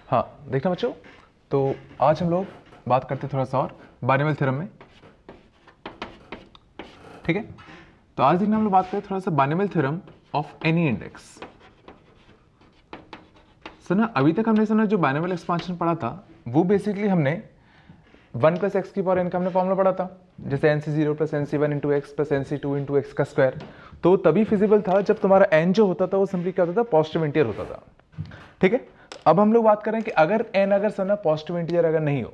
हाँ देखना बच्चों, तो आज हम लोग बात करते हैं थोड़ा सा और बाइनोमियल थ्योरम में। ठीक है, तो आज देखना हम लोग बात करें थोड़ा सा binomial theorem of any index. सुना, अभी तक हमने सुना जो बाइनोमियल एक्सपांशन पढ़ा था वो बेसिकली हमने 1 प्लस एक्स की पावर एन का हमने फॉर्मूला पढ़ा था, जैसे n c zero plus n c one into x plus n c two into x का स्क्वायर। तो तभी फिजिबल था जब तुम्हारा एन जो होता था वो सिंपली क्या होता था, पॉजिटिव इंटीजर होता था। ठीक है, अब हम लोग बात करें कि अगर एन अगर सर पॉजिटिव इंटीजर अगर नहीं हो,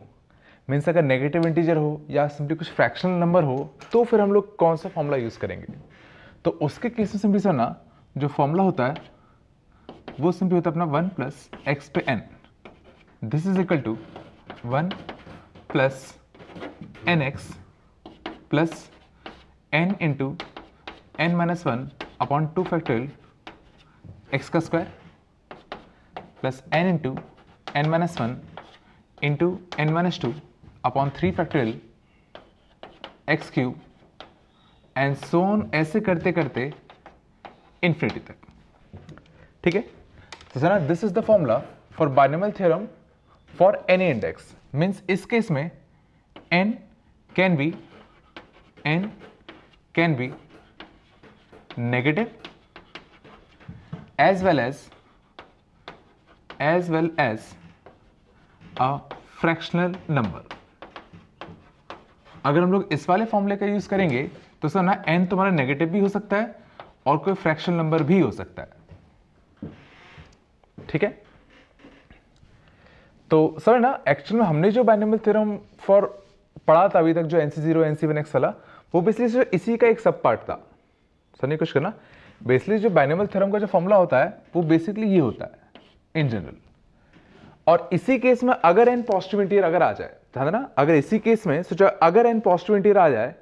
मीन्स अगर नेगेटिव इंटीजर हो या सिंपली कुछ फ्रैक्शनल नंबर हो, तो फिर हम लोग कौन सा फॉर्मूला यूज करेंगे। तो उसके केस में सिंपली सर जो फॉर्मूला होता है वो सिंपली होता है अपना 1 प्लस एक्स पे n, this is equal to 1 plus n x plus n into n minus one upon 2 factorial x का square plus n into n minus one into n minus two upon 3 factorial x cube and so on, ऐसे करते करते infinity तक। ठीक है, तो sir this is the formula for binomial theorem for any index. Means इस case में n can be negative as well as a fractional number। अगर हम लोग इस वाले फॉर्मूले का यूज करेंगे तो सर ना n तुम्हारा नेगेटिव भी हो सकता है और कोई फ्रैक्शनल नंबर भी हो सकता है। ठीक है, तो सर ना एक्चुअल में हमने जो बाइनोमियल थ्योरम फॉर पढ़ा था अभी तक, जो NC0 NC1x वाला, वो बेसिकली इसी का एक सब पार्ट था। सर नहीं कुछ करना, बेसिकली जो बाइनोमियल थ्योरम का जो फॉर्मूला होता है वो बेसिकली ये होता है इन जनरल। और इसी केस में अगर n पॉजिटिव इंटीजर अगर आ जाए, ध्यान देना, अगर इसी केस में सोचो अगर n पॉजिटिव इंटीजर आ जाए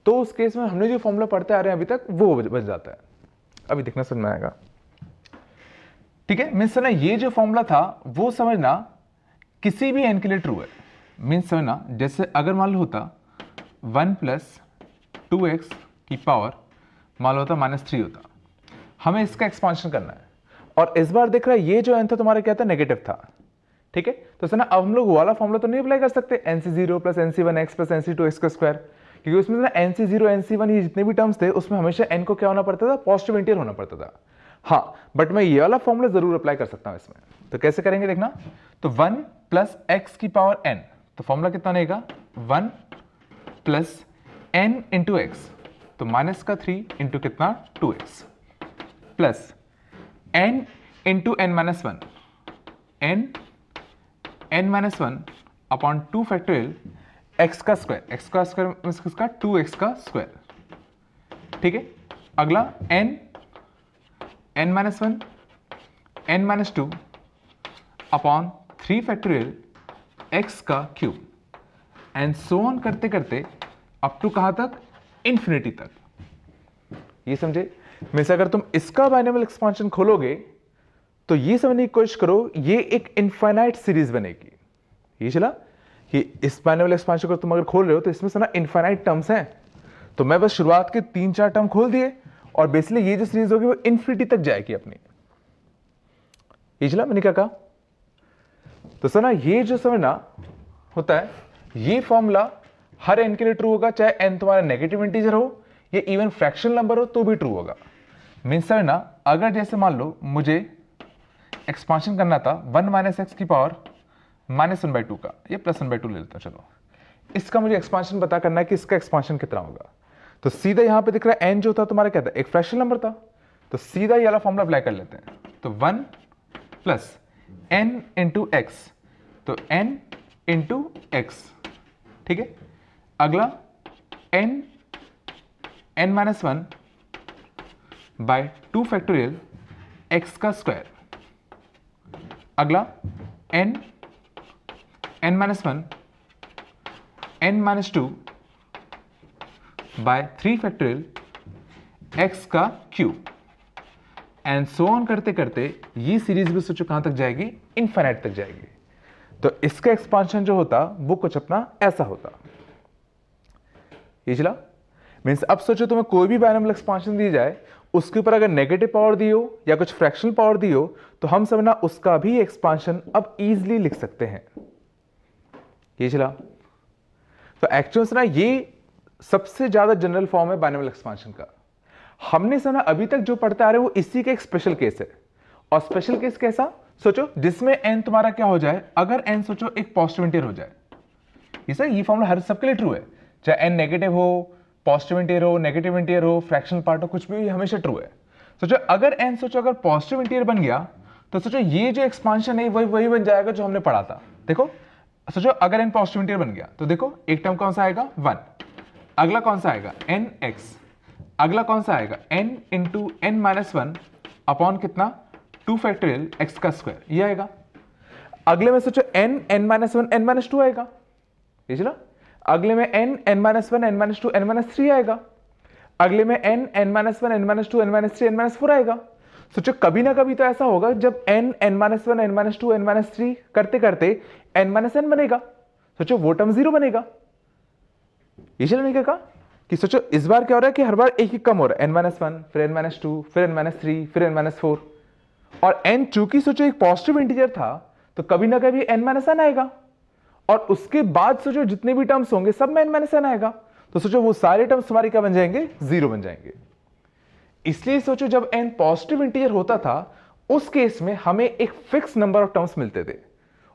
तो उस केस में हमने जो फॉर्मूला पढ़ते आ रहे हैं अभी तक वो बच जाता है। अभी देखना समझ में आएगा। ठीक है, मीन्स ना ये जो फॉर्मूला था वो समझना किसी भी n के लिए ट्रू है। मीन्स समझना जैसे अगर मान लो होता 1 प्लस 2x की पावर मान लो होता -3 होता, हमें इसका एक्सपांशन करना है और इस बार देख रहा है ये जो n था तुम्हारा क्या था, नेगेटिव था। ठीक है, तो सर अब हम लोग वाला फॉर्मूला तो नहीं अप्लाई कर सकते NC0 plus NC1x plus NC2x का स्क्वायर, क्योंकि उसमें ना NC0 NC1 ये जितने भी टर्म्स थे उसमें हमेशा n को क्या होना पड़ता था, पॉजिटिव इंटीजर होना पड़ता था। हाँ, बट मैं ये वाला फॉर्मूला जरूर अप्लाई कर सकता हूं इसमें। तो कैसे करेंगे देखना, तो 1 प्लस एक्स की पावर n, तो फॉर्मूला कितना रहेगा 1 प्लस n इंटू एक्स, तो माइनस का 3 इंटू कितना 2x plus n into n minus one, n minus one upon 2 factorial x का स्क्वायर मीन्स किसका 2x का स्क्वायर। ठीक है, अगला n minus one n minus two upon 3 factorial x का क्यूब एंड सो ऑन करते करते अप टू कहां तक, इंफिनिटी तक। ये समझे, मीन्स अगर तुम इसका बाइनोमियल एक्सपांशन खोलोगे तो ये समझने की कोशिश करो, ये एक इनफाइनाइट सीरीज बनेगी। ये चला कि इस बाइनोमियल एक्सपांशन को तुम अगर खोल रहे हो तो इसमें ना इनफाइनाइट टर्म्स हैं, तो मैं बस शुरुआत के 3-4 टर्म खोल दिए और बेसिकली ये जो सीरीज होगी वो इन्फिनिटी तक जाएगी अपनी। ये चला मैंने क्या कहा, तो सर ना ये जो समझना होता है ये फॉर्मूला हर n के लिए ट्रू होगा, चाहे n तुम्हारा नेगेटिव इंटीजर हो या इवन फ्रैक्शनल नंबर हो तो भी ट्रू होगा। मीन्स सर ना अगर जैसे मान लो मुझे एक्सपांशन करना था 1 माइनस एक्स की पावर -1/2 का, या +1/2 ले लेता हूं, चलो इसका मुझे एक्सपांशन पता करना है कि इसका एक्सपांशन कितना होगा। तो सीधा यहां पे दिख रहा है n जो था तुम्हारा क्या था, एक फ्रैक्शनल नंबर था, तो सीधा ये वाला फॉर्मूला अप्लाई कर लेते हैं। तो 1 प्लस n इंटू एक्स, तो n इंटू एक्स। ठीक है, अगला n minus one by 2 factorial x का स्क्वायर, अगला n minus one n minus two by 3 factorial x का क्यूब एंड सो ऑन करते करते ये सीरीज भी सोचो कहां तक जाएगी, इनफाइनाइट तक जाएगी। तो इसका एक्सपांशन जो होता वो कुछ अपना ऐसा होता। ये चला, मीन्स अब सोचो तुम्हें कोई भी बाइनोमियल एक्सपांशन दी जाए उसके ऊपर अगर नेगेटिव पावर दी हो या कुछ फ्रैक्शनल पावर दी हो तो हम सब ना उसका भी एक्सपांशन अब इजीली लिख सकते हैं। ये चला। तो एक्चुअल्स ना ये सबसे ज्यादा जनरल फॉर्म है बाइनोमियल एक्सपांशन का। हमने सब ना अभी तक जो पढ़ते आ रहे हैं वो इसी का एक स्पेशल केस है। और स्पेशल केस कैसा? सोचो जिसमें n तुम्हारा क्या हो जाए, अगर n सोचो एक पॉजिटिव इंटीजर हो जाए। ये फॉर्मूला हर सबके लिए ट्रू है, चाहे n नेगेटिव हो, पॉजिटिव इंटीजर हो, नेगेटिव इंटीजर हो, फ्रैक्शनल पार्ट हो, कुछ भी हो, ये हमेशा ट्रू है। सोचो अगर n सोचो अगर पॉजिटिव इंटीजर बन गया तो सोचो ये जो एक्सपांशन है वही बन जाएगा जो हमने पढ़ा था। देखो सोचो अगर n पॉजिटिव इंटीजर बन गया तो देखो एक टर्म कौन सा आएगा 1, अगला कौन सा आएगा nx, अगला कौन सा आएगा n into n minus 1 upon कितना 2 फैक्टोरियल x का स्क्वायर, ये आएगा। अगले में सोचो n माइनस 1 n माइनस 2 आएगा, ये चला। अगले में n minus 1 n minus 2 n minus 3 आएगा। अगले में n minus 1 n minus 2 n minus 3 n minus 4 आएगा। सोचो कभी ना कभी तो ऐसा होगा जब n minus 1 n minus 2 n minus 3 करते करते n माइनस n बनेगा, सोचो वो टर्म 0 बनेगा। ये चलने का कि सोचो इस बार क्या हो रहा है कि हर बार एक ही कम हो रहा है, n माइनस 1 फिर n माइनस 2 फिर n माइनस 3 फिर n माइनस 4। और n चूंकि सोचो एक पॉजिटिव इंटीजर था तो कभी ना कभी n माइनस n आएगा, और उसके बाद सोचो जितने भी टर्म्स होंगे सब में n माइनस n आएगा। तो सोचो वो सारे टर्म्स तुम्हारे क्या बन जाएंगे 0 बन जाएंगे। इसलिए सोचो जब n पॉजिटिव इंटीजर होता था उस केस में हमें एक फिक्स नंबर ऑफ टर्म्स मिलते थे,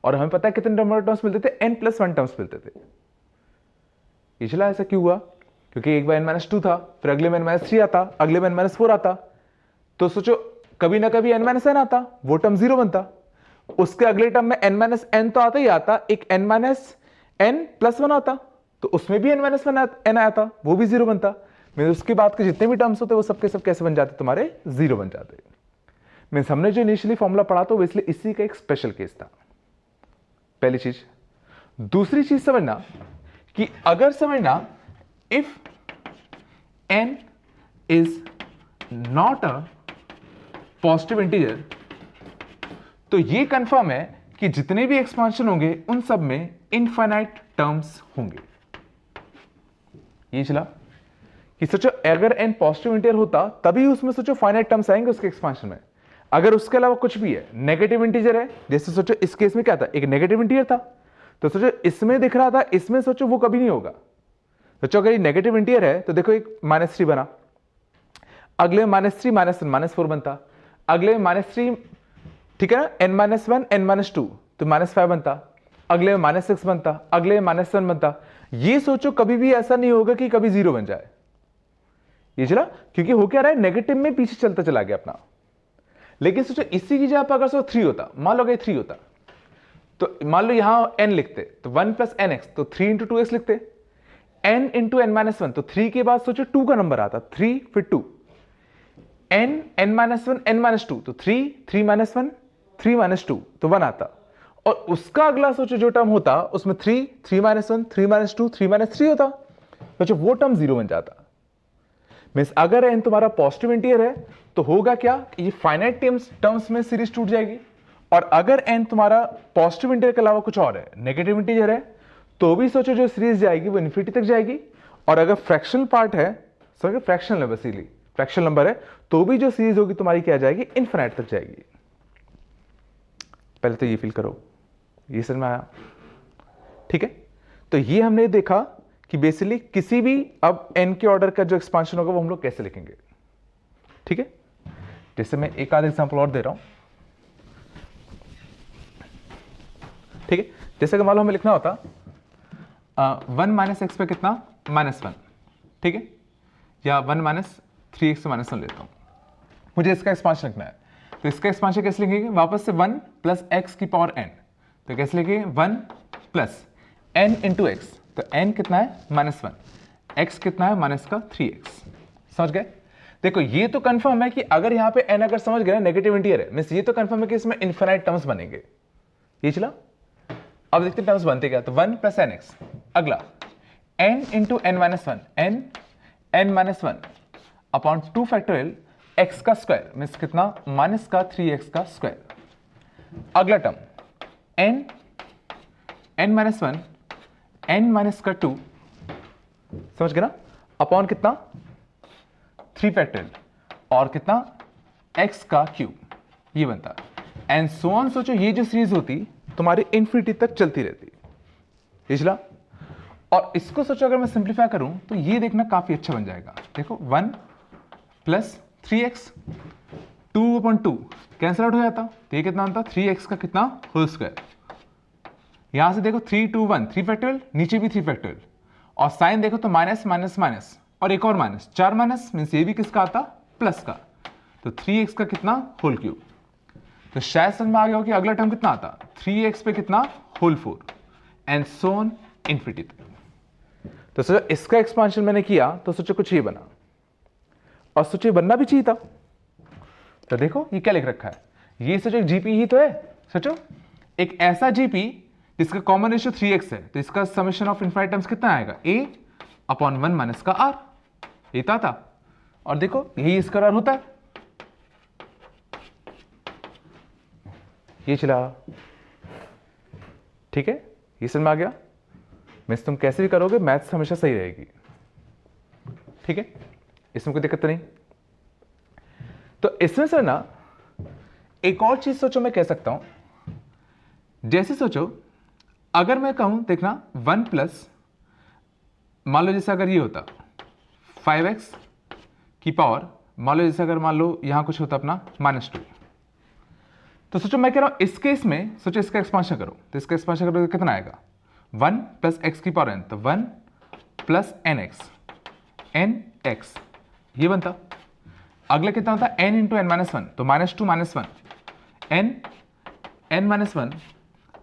और हमें पता है कितने नंबर ऑफ टर्म्स मिलते थे, n+1 टर्म्स मिलते थे। ये चला ऐसा क्यों हुआ? क्योंकि एक बार n-2 था, फिर अगले में n-3 आता, अगले में n-4 आता, तो सोचो कभी ना कभी n-n आता, वो टर्म 0 बनता। उसके अगले टर्म में n-n तो आता ही आता, एक n-n+1 आता, तो उसमें भी n-n आता, वो भी 0 बनता। मीन्स उसके बाद के जितने भी टर्म्स होते वो सबके सब कैसे बन जाते? तुम्हारे 0 बन जाते। मीन्स हमने जो इनिशियली फॉर्मूला पढ़ा था वो इसलिए इसी का एक स्पेशल केस था, पहली चीज। दूसरी चीज समझना कि अगर समझना if n is not a positive integer तो ये कंफर्म है कि जितने भी एक्सपांशन होंगे उन सब में इनफाइनाइट टर्म्स होंगे। ये चला कि सोचो अगर n पॉजिटिव इंटीजर होता तभी उसमें सोचो फाइनाइट टर्म्स आएंगे उसके एक्सपांशन में। अगर उसके अलावा कुछ भी है, नेगेटिव इंटीजर है, जैसे सोचो इस केस में क्या था, एक नेगेटिव इंटीजर था, तो सोचो इसमें दिख रहा था, इसमें सोचो वो कभी नहीं होगा। सोचो अगर ये नेगेटिव इंटीजर है तो देखो एक -3 बना, अगले में -3 -1 -4 बनता, अगले में -3, ठीक है ना, n-1 n-2 तो -5 बनता, अगले में -6 बनता, अगले में -7 बनता। ये सोचो कभी भी ऐसा नहीं होगा कि कभी 0 बन जाए। ये चला, क्योंकि हो क्या रहा है, नेगेटिव में पीछे चलता चला गया अपना। लेकिन सोचो इसी की जगह पर अगर 3 होता, मान लो 3 होता, तो मान लो यहां n लिखते तो 1 + nx, तो 3 × 2x लिखते, n × n-1 तो 3 के बाद सोचो 2 का नंबर आता, 3 फिर 2, n-1 n-2 तो 3 3 - 1 3 - 2 तो 1 आता, और उसका अगला सोचो जो टर्म होता उसमें 3 3 - 1 3 - 2 3 - 3 होता, सोचो वो टर्म 0 बन जाता। मीन्स अगर n तुम्हारा पॉजिटिव इंटीजर है तो होगा क्या, ये फाइनाइट टर्म्स में सीरीज टूट जाएगी। और अगर n तुम्हारा पॉजिटिव इंटीजर के अलावा कुछ और है, नेगेटिव इंटीजर है, तो भी सोचो जो सीरीज जाएगी वो इन्फिनिटी तक जाएगी। और अगर फ्रैक्शनल पार्ट है, समझो फ्रैक्शनल है, बेसिकली फ्रैक्शनल नंबर है, तो भी जो सीरीज होगी तुम्हारी क्या जाएगी, इनफिनाइट तक जाएगी। पहले तो ये फील करो, ये समझ में आया? ठीक है, तो ये हमने देखा कि बेसिकली किसी भी अब n के ऑर्डर का जो एक्सपांशन होगा वो हम लोग कैसे लिखेंगे। ठीक है, जैसे मैं एक आध एग्जांपल और दे रहा हूं। ठीक है, जैसे कि मान लो हमें लिखना होता 1 - x पे कितना -1, ठीक है, या 1 - 3x पे -1 लेता हूं, मुझे इसका एक्सपांशन लिखना है। तो इसका एक्सपांशन कैसे लिखेंगे, वापस से 1 + x की पावर n, तो कैसे लिखेंगे 1 + n × x, तो n कितना है -1, x कितना है -3x। समझ गए? देखो ये तो कंफर्म है कि अगर यहां पे n अगर समझ गए नेगेटिव इंटीजर है, मींस ये तो कंफर्म है कि इसमें इनफिनाइट टर्म्स बनेंगे। ये चला, अब देखते हैं टर्म्स बनते क्या। तो 1 + nx, अगला n × n-1 n-1 upon 2 factorial x का स्क्वायर, मींस कितना -3x का स्क्वायर। अगला टर्म n-1 n-2, समझ गए ना, अपॉन कितना 3 फैक्टोरियल, और कितना x का क्यूब, ये बनता एंड सो ऑन। सोचो ये जो सीरीज होती तुम्हारी इन्फिनिटी तक चलती रहती, पिछला। और इसको सोचो अगर मैं सिंप्लीफाई करूं तो ये देखना काफी अच्छा बन जाएगा। देखो 1 प्लस 3x 2/2 कैंसिल आउट हो जाता, तो ये कितना बनता 3x का कितना होल स्क्वायर। यहां से देखो 3 2 1 3 फैक्टोरियल, नीचे भी 3 फैक्टोरियल, और साइन देखो तो माइनस माइनस माइनस और एक और माइनस, 4 माइनस मीन्स ये भी किसका आता प्लस का, तो 3x का कितना होल क्यूब। तो शायद समझ में आ गया हो कि अगला टर्म कितना आता 3x पे कितना whole 4 and so on infinity तक। तो सोचो इसका एक्सपांशन मैंने किया तो सोचो कुछ ये बना, और सोचो बनना भी चाहिए था। तो देखो ये क्या लिख रखा है, ये सोचो एक जीपी ही तो है। सोचो एक ऐसा जीपी जिसका कॉमन रेशियो 3x है, तो इसका समेशन ऑफ इनफाइनाइट टर्म्स कितना आएगा a/1 माइनस का r, ये था। और देखो यही इसका r होता है, ये चला, ठीक है। ये समझ में आ गया, मीन्स तुम कैसे भी करोगे मैथ्स हमेशा सही रहेगी, ठीक है, इसमें कोई दिक्कत नहीं। तो इसमें से ना एक और चीज सोचो मैं कह सकता हूं, जैसे सोचो अगर मैं कहूं देखना 1 प्लस, मान लो जैसे अगर ये होता 5x की पावर, मान लो जैसे अगर मान लो यहां कुछ होता अपना -2, तो सोचो मैं कह रहा हूं इस केस में सोचो इसका एक्सपांशन करो, तो इसका एक्सपांशन करो तो कितना आएगा 1 प्लस x की पावर n, तो 1 प्लस nx ये बनता। अगला कितना होता n इंटू n माइनस 1, तो -2 -1 n माइनस 1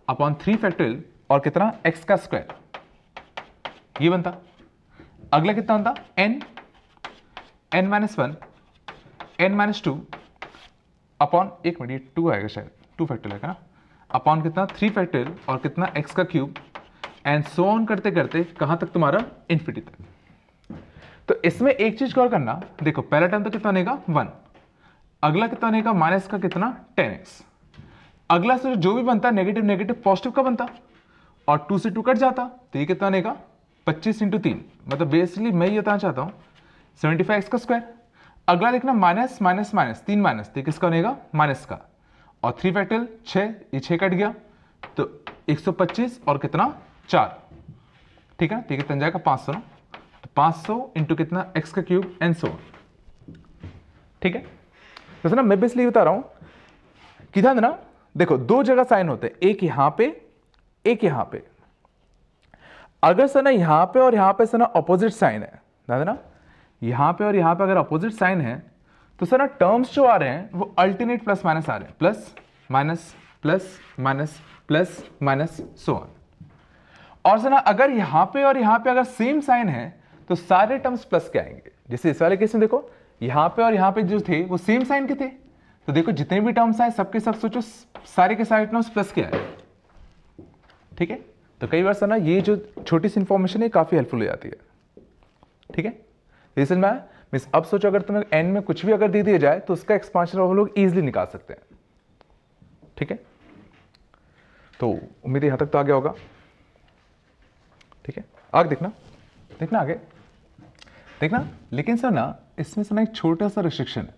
अपॉन 3 फैक्टोरियल और कितना x का स्क्वायर, ये बनता। अगला कितना बनता n minus 1 n minus 2 upon, एक मिनट ये 2 आएगा शायद, 2 फैक्टोरियल आएगा ना, अपॉन कितना 3 फैक्टोरियल और कितना x का क्यूब एंड सो ऑन करते करते कहां तक तुम्हारा इन्फिनिटी तक। तो इसमें एक चीज गौर करना, देखो पहला टर्म तो कितना बनेगा 1, अगला कितना बनेगा माइनस का कितना 10x, अगला से जो भी बनता नेगेटिव नेगेटिव पॉजिटिव का बनता, और 2 से 2 कट जाता, तो ये कितना बनेगा 25 इंटू 3, मतलब बेसिकली मैं ये बताना चाहता हूं 75x का स्क्वायर। अगला देखना माइनस माइनस माइनस 3 माइनस, तो किसका बनेगा माइनस का, और 3 फैक्टोरियल 6, ये 6 कट गया तो 125 और कितना 4, ठीक है, ठीक है, तन जाएगा 500 ना, तो 500 इंटू कितना x का क्यूब एंड सो, ठीक है। तो ना मैं बेसिकली बता रहा हूं कि ध्यान देना, देखो दो जगह साइन होते हैं, एक यहां पे एक यहां पे। अगर सर ना यहां पे और यहां पे सर ना ऑपोजिट साइन है, ध्यान देना यहां पे और यहां पे अगर ऑपोजिट साइन है तो सर ना टर्म्स जो आ रहे हैं वो अल्टरनेट प्लस माइनस आ रहे हैं, plus minus plus minus plus minus so on. और सर ना अगर यहां पे और यहां पे अगर सेम साइन है तो सारे टर्म्स प्लस के आएंगे। जैसे इस वाले केस में देखो यहां पे और यहां पे जो थे वो सेम साइन के थे, तो देखो जितने भी टर्म्स आए सबके सब सोचो सारे के सारे टर्म्स प्लस के आए, ठीक है। तो कई बार सर ना ये जो छोटी सी इंफॉर्मेशन है काफी हेल्पफुल हो जाती है, ठीक है। रीजन में मीन्स अब सोचो अगर तुम्हें एन में कुछ भी अगर दे दिया जाए तो उसका एक्सपांशन हम लोग इजीली निकाल सकते हैं, ठीक है। तो उम्मीद है यहां तक तो आ गया होगा, ठीक है। आगे देखना, देखना आगे देखना, लेकिन सर ना इसमें सर ना एक छोटा सा रिस्ट्रिक्शन है।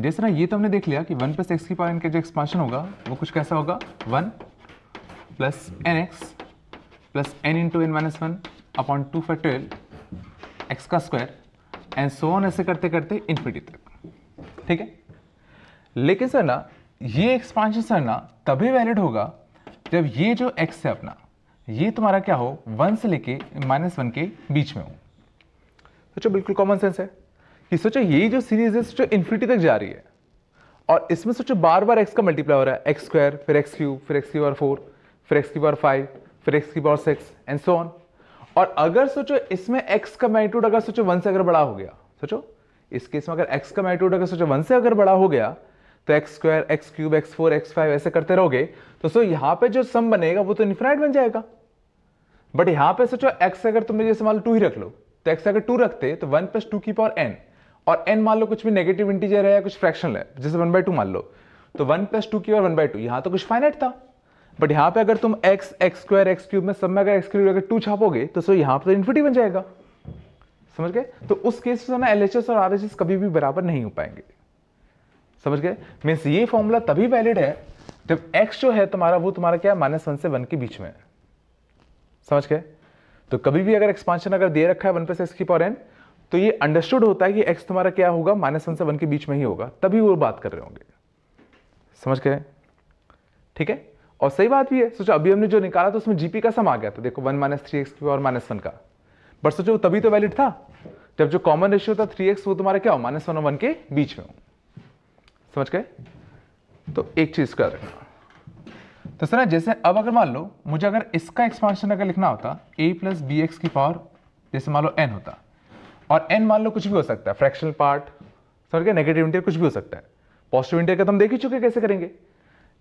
जैसे ना ये तो हमने देख लिया कि 1 प्लस एक्स की पावर एन का जो एक्सपांशन होगा वो कुछ कैसा होगा 1 plus n x plus n into n minus 1 upon 2 factorial x का स्क्वायर एंड सो ऑन, ऐसे करते करते इन्फिनिटी तक, ठीक है। लेकिन सर ना ये एक्सपांशन सर ना तभी वैलिड होगा जब ये जो एक्स है अपना ये तुम्हारा क्या हो 1 से लेके -1 के बीच में हो। सोचो बिल्कुल कॉमन सेंस है कि सोचो ये जो सीरीज है सोचो इन्फिनिटी तक जा रही है, और इसमें सोचो बार बार x का मल्टीप्लाई हो रहा है, एक्स स्क्वायर फिर एक्स क्यूब फिर एक्स की पावर 4 फिर एक्स की पावर 5 फिर एक्स की पावर 6 एंड सो ऑन। और अगर सोचो इसमें x का मैग्नीट्यूड अगर सोचो 1 से अगर बड़ा हो गया, सोचो इस केस में अगर x का मैग्नीट्यूड अगर सोचो 1 से अगर बड़ा हो गया तो x square x cube x 4 x 5 ऐसे करते रहोगे तो सो यहाँ पे जो सम बनेगा वो तो इन्फिनाइट बन जाएगा। बट यहाँ पे सोचो x अगर तुमने जैसे मान लो 2 ही रख लो, तो x अगर 2 रखते तो 1 प्लस 2 की पावर n, और n मान लो कुछ भी नेगेटिव इंटीजर है या कुछ फ्रैक्शनल है जैसे 1/2 मान लो, तो 1 प्लस 2 की पावर 1/2, यहाँ तो कुछ फाइनाइट था। बट यहाँ पे अगर तुम x x square x cube में सब में अगर x क्यूब अगर 2 छापोगे तो सो यहाँ पे तो इन्फिनिटी बन जाएगा। समझ गए? तो उस केस में ना LHS और RHS कभी भी बराबर नहीं हो पाएंगे, समझ गए? मीन्स ये फॉर्मूला तभी वैलिड है जब x जो है तुम्हारा वो तुम्हारा क्या है -1 से 1 के बीच में है, समझ गए? तो कभी भी अगर एक्सपांशन अगर दे रखा है 1 + x⁴n तो ये अंडरस्टूड होता है कि x तुम्हारा क्या होगा -1 से 1 के बीच में ही होगा, तभी वो बात कर रहे होंगे, समझ गए? ठीक है, और सही बात भी है। सोचो अभी हमने जो निकाला तो उसमें जीपी का सम आ गया था, देखो 1 - 3x और -1 का, बट सोचो तभी तो वैलिड था जब जो कॉमन रेशियो था 3x वो तुम्हारा क्या हो -1 और 1 के बीच में हो, समझ गए? तो एक चीज का रखना। तो सर जैसे अब अगर मान लो मुझे अगर इसका एक्सपांशन अगर लिखना होता a + bx की पावर जैसे मान लो n होता, और n मान लो कुछ भी हो सकता है, फ्रैक्शनल पार्ट, समझ गए? नेगेटिव इंटीरियर कुछ भी हो सकता है, पॉजिटिव इंटीरियर का तो हम देख ही चुके कैसे करेंगे,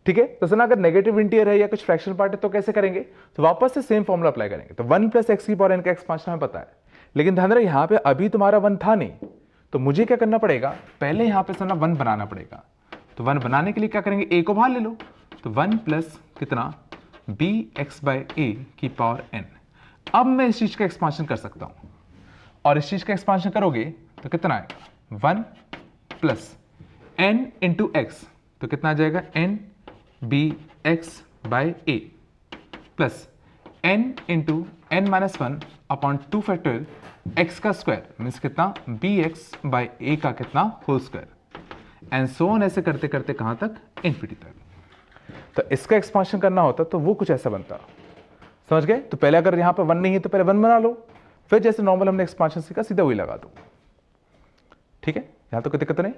ठीक है? तो सर अगर नेगेटिव इंटीरियर है या कुछ फ्रैक्शनल पार्ट है तो कैसे करेंगे? तो वापस से सेम फॉर्मूला अप्लाई करेंगे। तो 1 + x⁴n का एक्सपांशन हमें पता है, लेकिन ध्यान रहे यहाँ पे अभी तुम्हारा 1 था नहीं, तो मुझे क्या करना पड़ेगा, पहले यहाँ पे सर 1 बनाना पड़ेगा। तो 1 बनाने के लिए क्या करेंगे, a को बाहर ले लो, तो 1 + कितना bx/a⁴n। अब मैं इस चीज का एक्सपांशन कर सकता हूं, और इस चीज का एक्सपांशन करोगे तो कितना आएगा, 1 + n × x, तो कितना आ जाएगा n bx/a plus n × n-1/2 factorial x का स्क्वायर मीन्स कितना bx/a का कितना whole square, and so on, ऐसे करते करते कहां तक, इन्फिनिटी तक। तो इसका एक्सपांशन करना होता तो वो कुछ ऐसा बनता, समझ गए? तो पहले अगर यहां पे 1 नहीं है तो पहले 1 बना लो, फिर जैसे नॉर्मल हमने एक्सपांशन सीखा सीधा वही लगा दो, ठीक है? यहां तो कोई दिक्कत नहीं।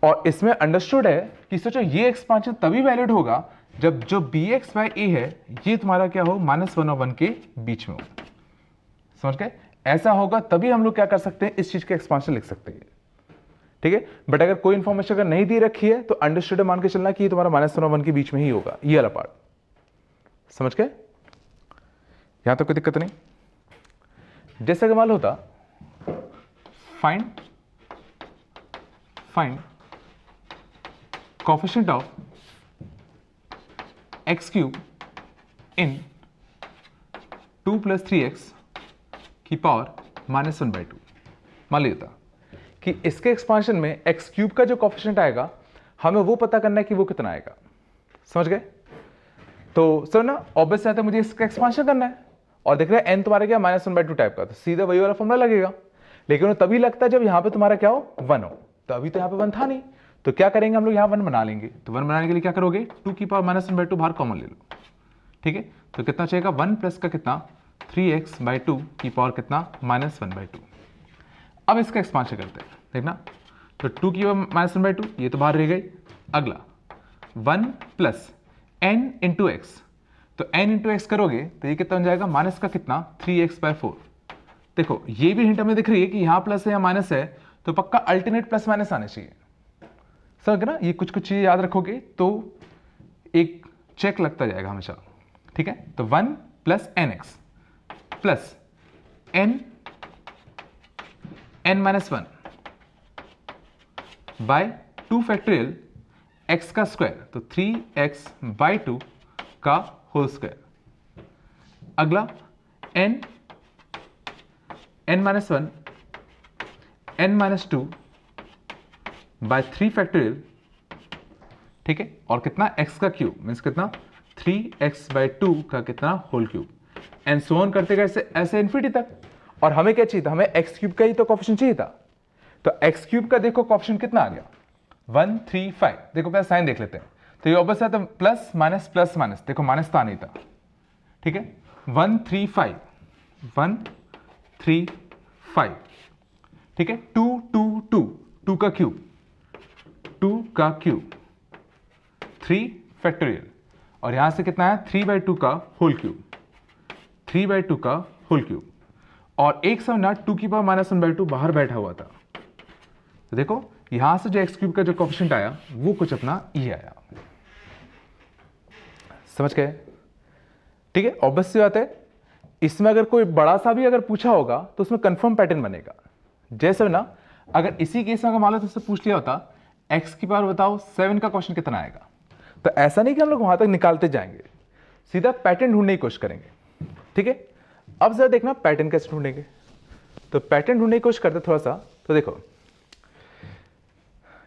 और इसमें अंडरस्टूड है कि सोचो ये एक्सपांशन तभी वैलिड होगा जब जो bx/a है ये तुम्हारा क्या हो, -1 और 1 के बीच में हो, समझ गए? ऐसा होगा तभी हम लोग क्या कर सकते हैं, इस चीज के एक्सपांशन लिख सकते हैं, ठीक है? बट अगर कोई इंफॉर्मेशन अगर नहीं दी रखी है तो अंडरस्टूड मान के चलना कि ये तुम्हारा -1 और 1 के बीच में ही होगा, ये वाला पार्ट, समझ गए? यहां तो कोई दिक्कत नहीं। जैसे कि मान लो होता find coefficient of x³ in 2 + 3x की पावर -1/2। मान लीजिए कि इसके एक्सपांशन में x³ का जो कोएफिशिएंट आएगा हमें वो पता करना है कि वो कितना आएगा, समझ गए? तो सर ना ऑब्वियस है, मुझे इसका एक्सपांशन करना है और देख रहे हैं n तुम्हारा क्या -1/2 टाइप का, तो सीधा वही वाला फॉर्मूला लगेगा, लेकिन वो तभी लगता है जब यहां पे तुम्हारा क्या हो, 1 हो। तो अभी तो यहां पे 1 था नहीं, तो क्या करेंगे हम लोग, यहां 1 बना लेंगे। तो 1 बनाने के लिए क्या करोगे, 2 की पावर -1/2 बाहर कॉमन ले लो, ठीक है? तो कितना चाहिएगा, 1 प्लस का कितना 3x/2 की पावर कितना -1/2। अब इसका एक्सपांशन करते हैं, देखना, तो 2 की पावर -1/2 ये तो बाहर रह गई। अगला 1 + n × x, तो n × x करोगे तो ये कितना बन जाएगा, माइनस का कितना 3x/4। देखो ये भी हिंट हमें दिख रही है कि यहां प्लस है या माइनस है, तो पक्का अल्टरनेट प्लस माइनस आने चाहिए, समझ ना? ये कुछ कुछ चीजें याद रखोगे तो एक चेक लगता जाएगा हमेशा, ठीक है? तो 1 + nx plus n-1 by 2 factorial x का स्क्वायर, तो 3x/2 का होल स्क्वायर। अगला n-1 n-2 बाय 3 फैक्टोरियल, ठीक है? और कितना x का क्यूब मीन्स कितना 3x/2 का कितना whole cube, and so on करते गए ऐसे इन्फिनिटी तक। और हमें क्या चाहिए था, हमें x³ का ही तो कोएफिशिएंट चाहिए था। तो x³ का देखो कोएफिशिएंट कितना आ गया, 135। देखो पहले साइन देख लेते हैं, तो ये ऑब्वियस है, तो प्लस माइनस प्लस माइनस, देखो माइनस तो आ नहीं था, ठीक है? 135 ठीक है? 2 का क्यूब 3 फैक्टोरियल, और यहां से कितना है 3/2 का होल क्यूब, 3/2 का होल क्यूब, और एक समय ना 2 की पावर -1/2 बाहर बैठा हुआ था। तो देखो यहां से जो x³ का जो कोएफिशिएंट आया वो कुछ अपना ये आया, समझ गए? ठीक है, ऑब्वियस सी बात है, इसमें अगर कोई बड़ा सा भी अगर पूछा होगा तो उसमें कंफर्म पैटर्न बनेगा। जैसे ना अगर इसी केस में अगर मान लो तो उससे पूछ लिया होता x की पावर बताओ 7 का क्वेश्चन कितना आएगा, तो ऐसा नहीं कि हम लोग वहां तक निकालते जाएंगे, सीधा पैटर्न ढूंढने की कोशिश करेंगे, ठीक है? अब जरा देखना पैटर्न कैसे ढूंढेंगे। तो पैटर्न ढूंढने की कोशिश करते थोड़ा सा। तो देखो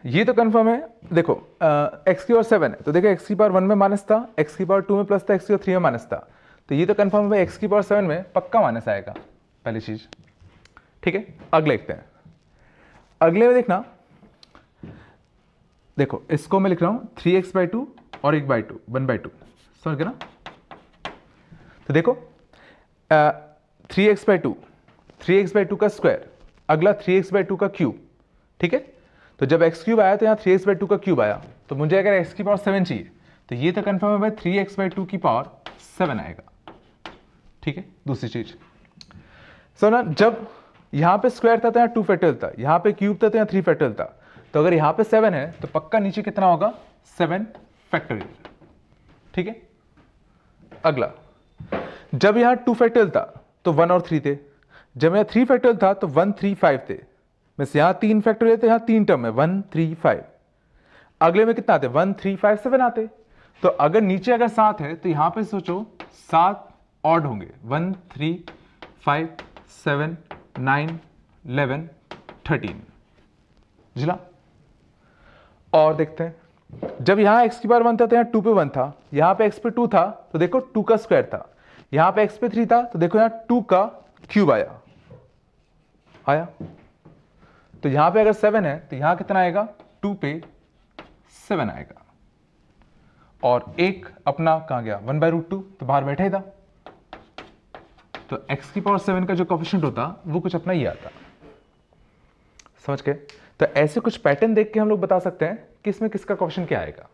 ये तो कंफर्म है, देखो x की पावर 7 है, तो देखो x की पावर 1 में माइनस था, x की पावर 2 में प्लस था, x की पावर 3 में माइनस था, तो ये तो कंफर्म है x की पावर 7 में पक्का माइनस आएगा, पहली चीज। ठीक है, अगले देखते हैं। अगले में देखना, देखो इसको मैं लिख रहा हूं 3x/2 और 1/2 1/2, समझ गए ना। तो देखो 3x/2 का स्क्वायर, अगला 3x/2 का क्यूब। ठीक है, तो जब x क्यूब आया तो यहाँ 3x/2 का क्यूब आया, तो मुझे अगर x की पावर 7 चाहिए तो ये तो कंफर्म है भाई 3x/2 की पावर 7 आएगा। ठीक है, दूसरी चीज सो ना, जब यहां पे स्क्वायर था तो यहाँ 2 फैक्टोरियल था, यहां पे क्यूब था तो यहाँ 3 फैक्टोरियल था, तो अगर यहां पे 7 है तो पक्का नीचे कितना होगा 7 फैक्टोरियल। ठीक है, अगला जब यहां 2 फैक्टोरियल था तो 1 और 3 थे, जब यहां 3 फैक्टोरियल था तो 1 3 5 थे, बस यहां 3 फैक्टोरियल थे, यहां 3 टर्म है 1 3 5। अगले में कितना आते 1 3 5 7 आते, तो अगर नीचे अगर 7 है तो यहां पे सोचो 7 ऑड होंगे 1 3 5 7 9 11 13, जिला। और देखते हैं, जब यहां x की पावर 1 था तो यहां 2 पे 1 था, यहां पे x पे 2 था तो देखो 2 का स्क्वायर था, यहां पे x पे 3 था तो देखो यहां 2 का क्यूब आया। तो यहां पे अगर 7 है तो यहां कितना आएगा 2 पे 7 आएगा, और एक अपना कहां गया 1/√2, तो बाहर बैठा ही था, तो x की पावर 7 का जो कोफिशिएंट होता वो कुछ अपना ही आता। समझ गए। तो ऐसे कुछ पैटर्न देख के हम लोग बता सकते हैं कि इसमें किसका कोफिशिएंट क्या आएगा।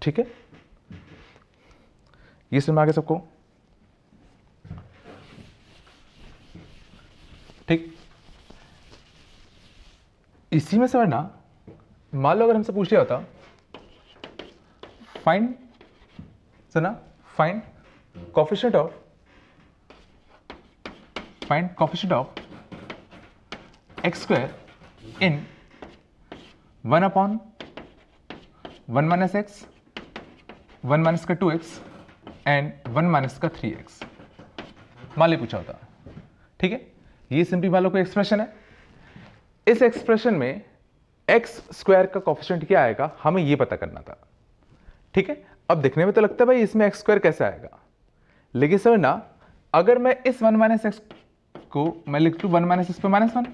ठीक है, ये समझ में आ गया सबको। ठीक, इसी में समझना, मान लो अगर हमसे पूछ लिया होता फाइंड, सुना, find coefficient of x square in 1/1 minus x, 1 minus का 2x एंड 1 माइनस का 3x, मान ली पूछा होता। ठीक है, ये सिंपली मान लो कोई एक्सप्रेशन है, इस एक्सप्रेशन में x स्क्वायर का कोफिशिएंट क्या आएगा हमें ये पता करना था। ठीक है, अब देखने में तो लगता है भाई इसमें x स्क्वायर कैसे आएगा, लेकिन समझना, अगर मैं इस 1 माइनस एक्स को मैं लिख लूं 1 माइनस एक्स पे -1,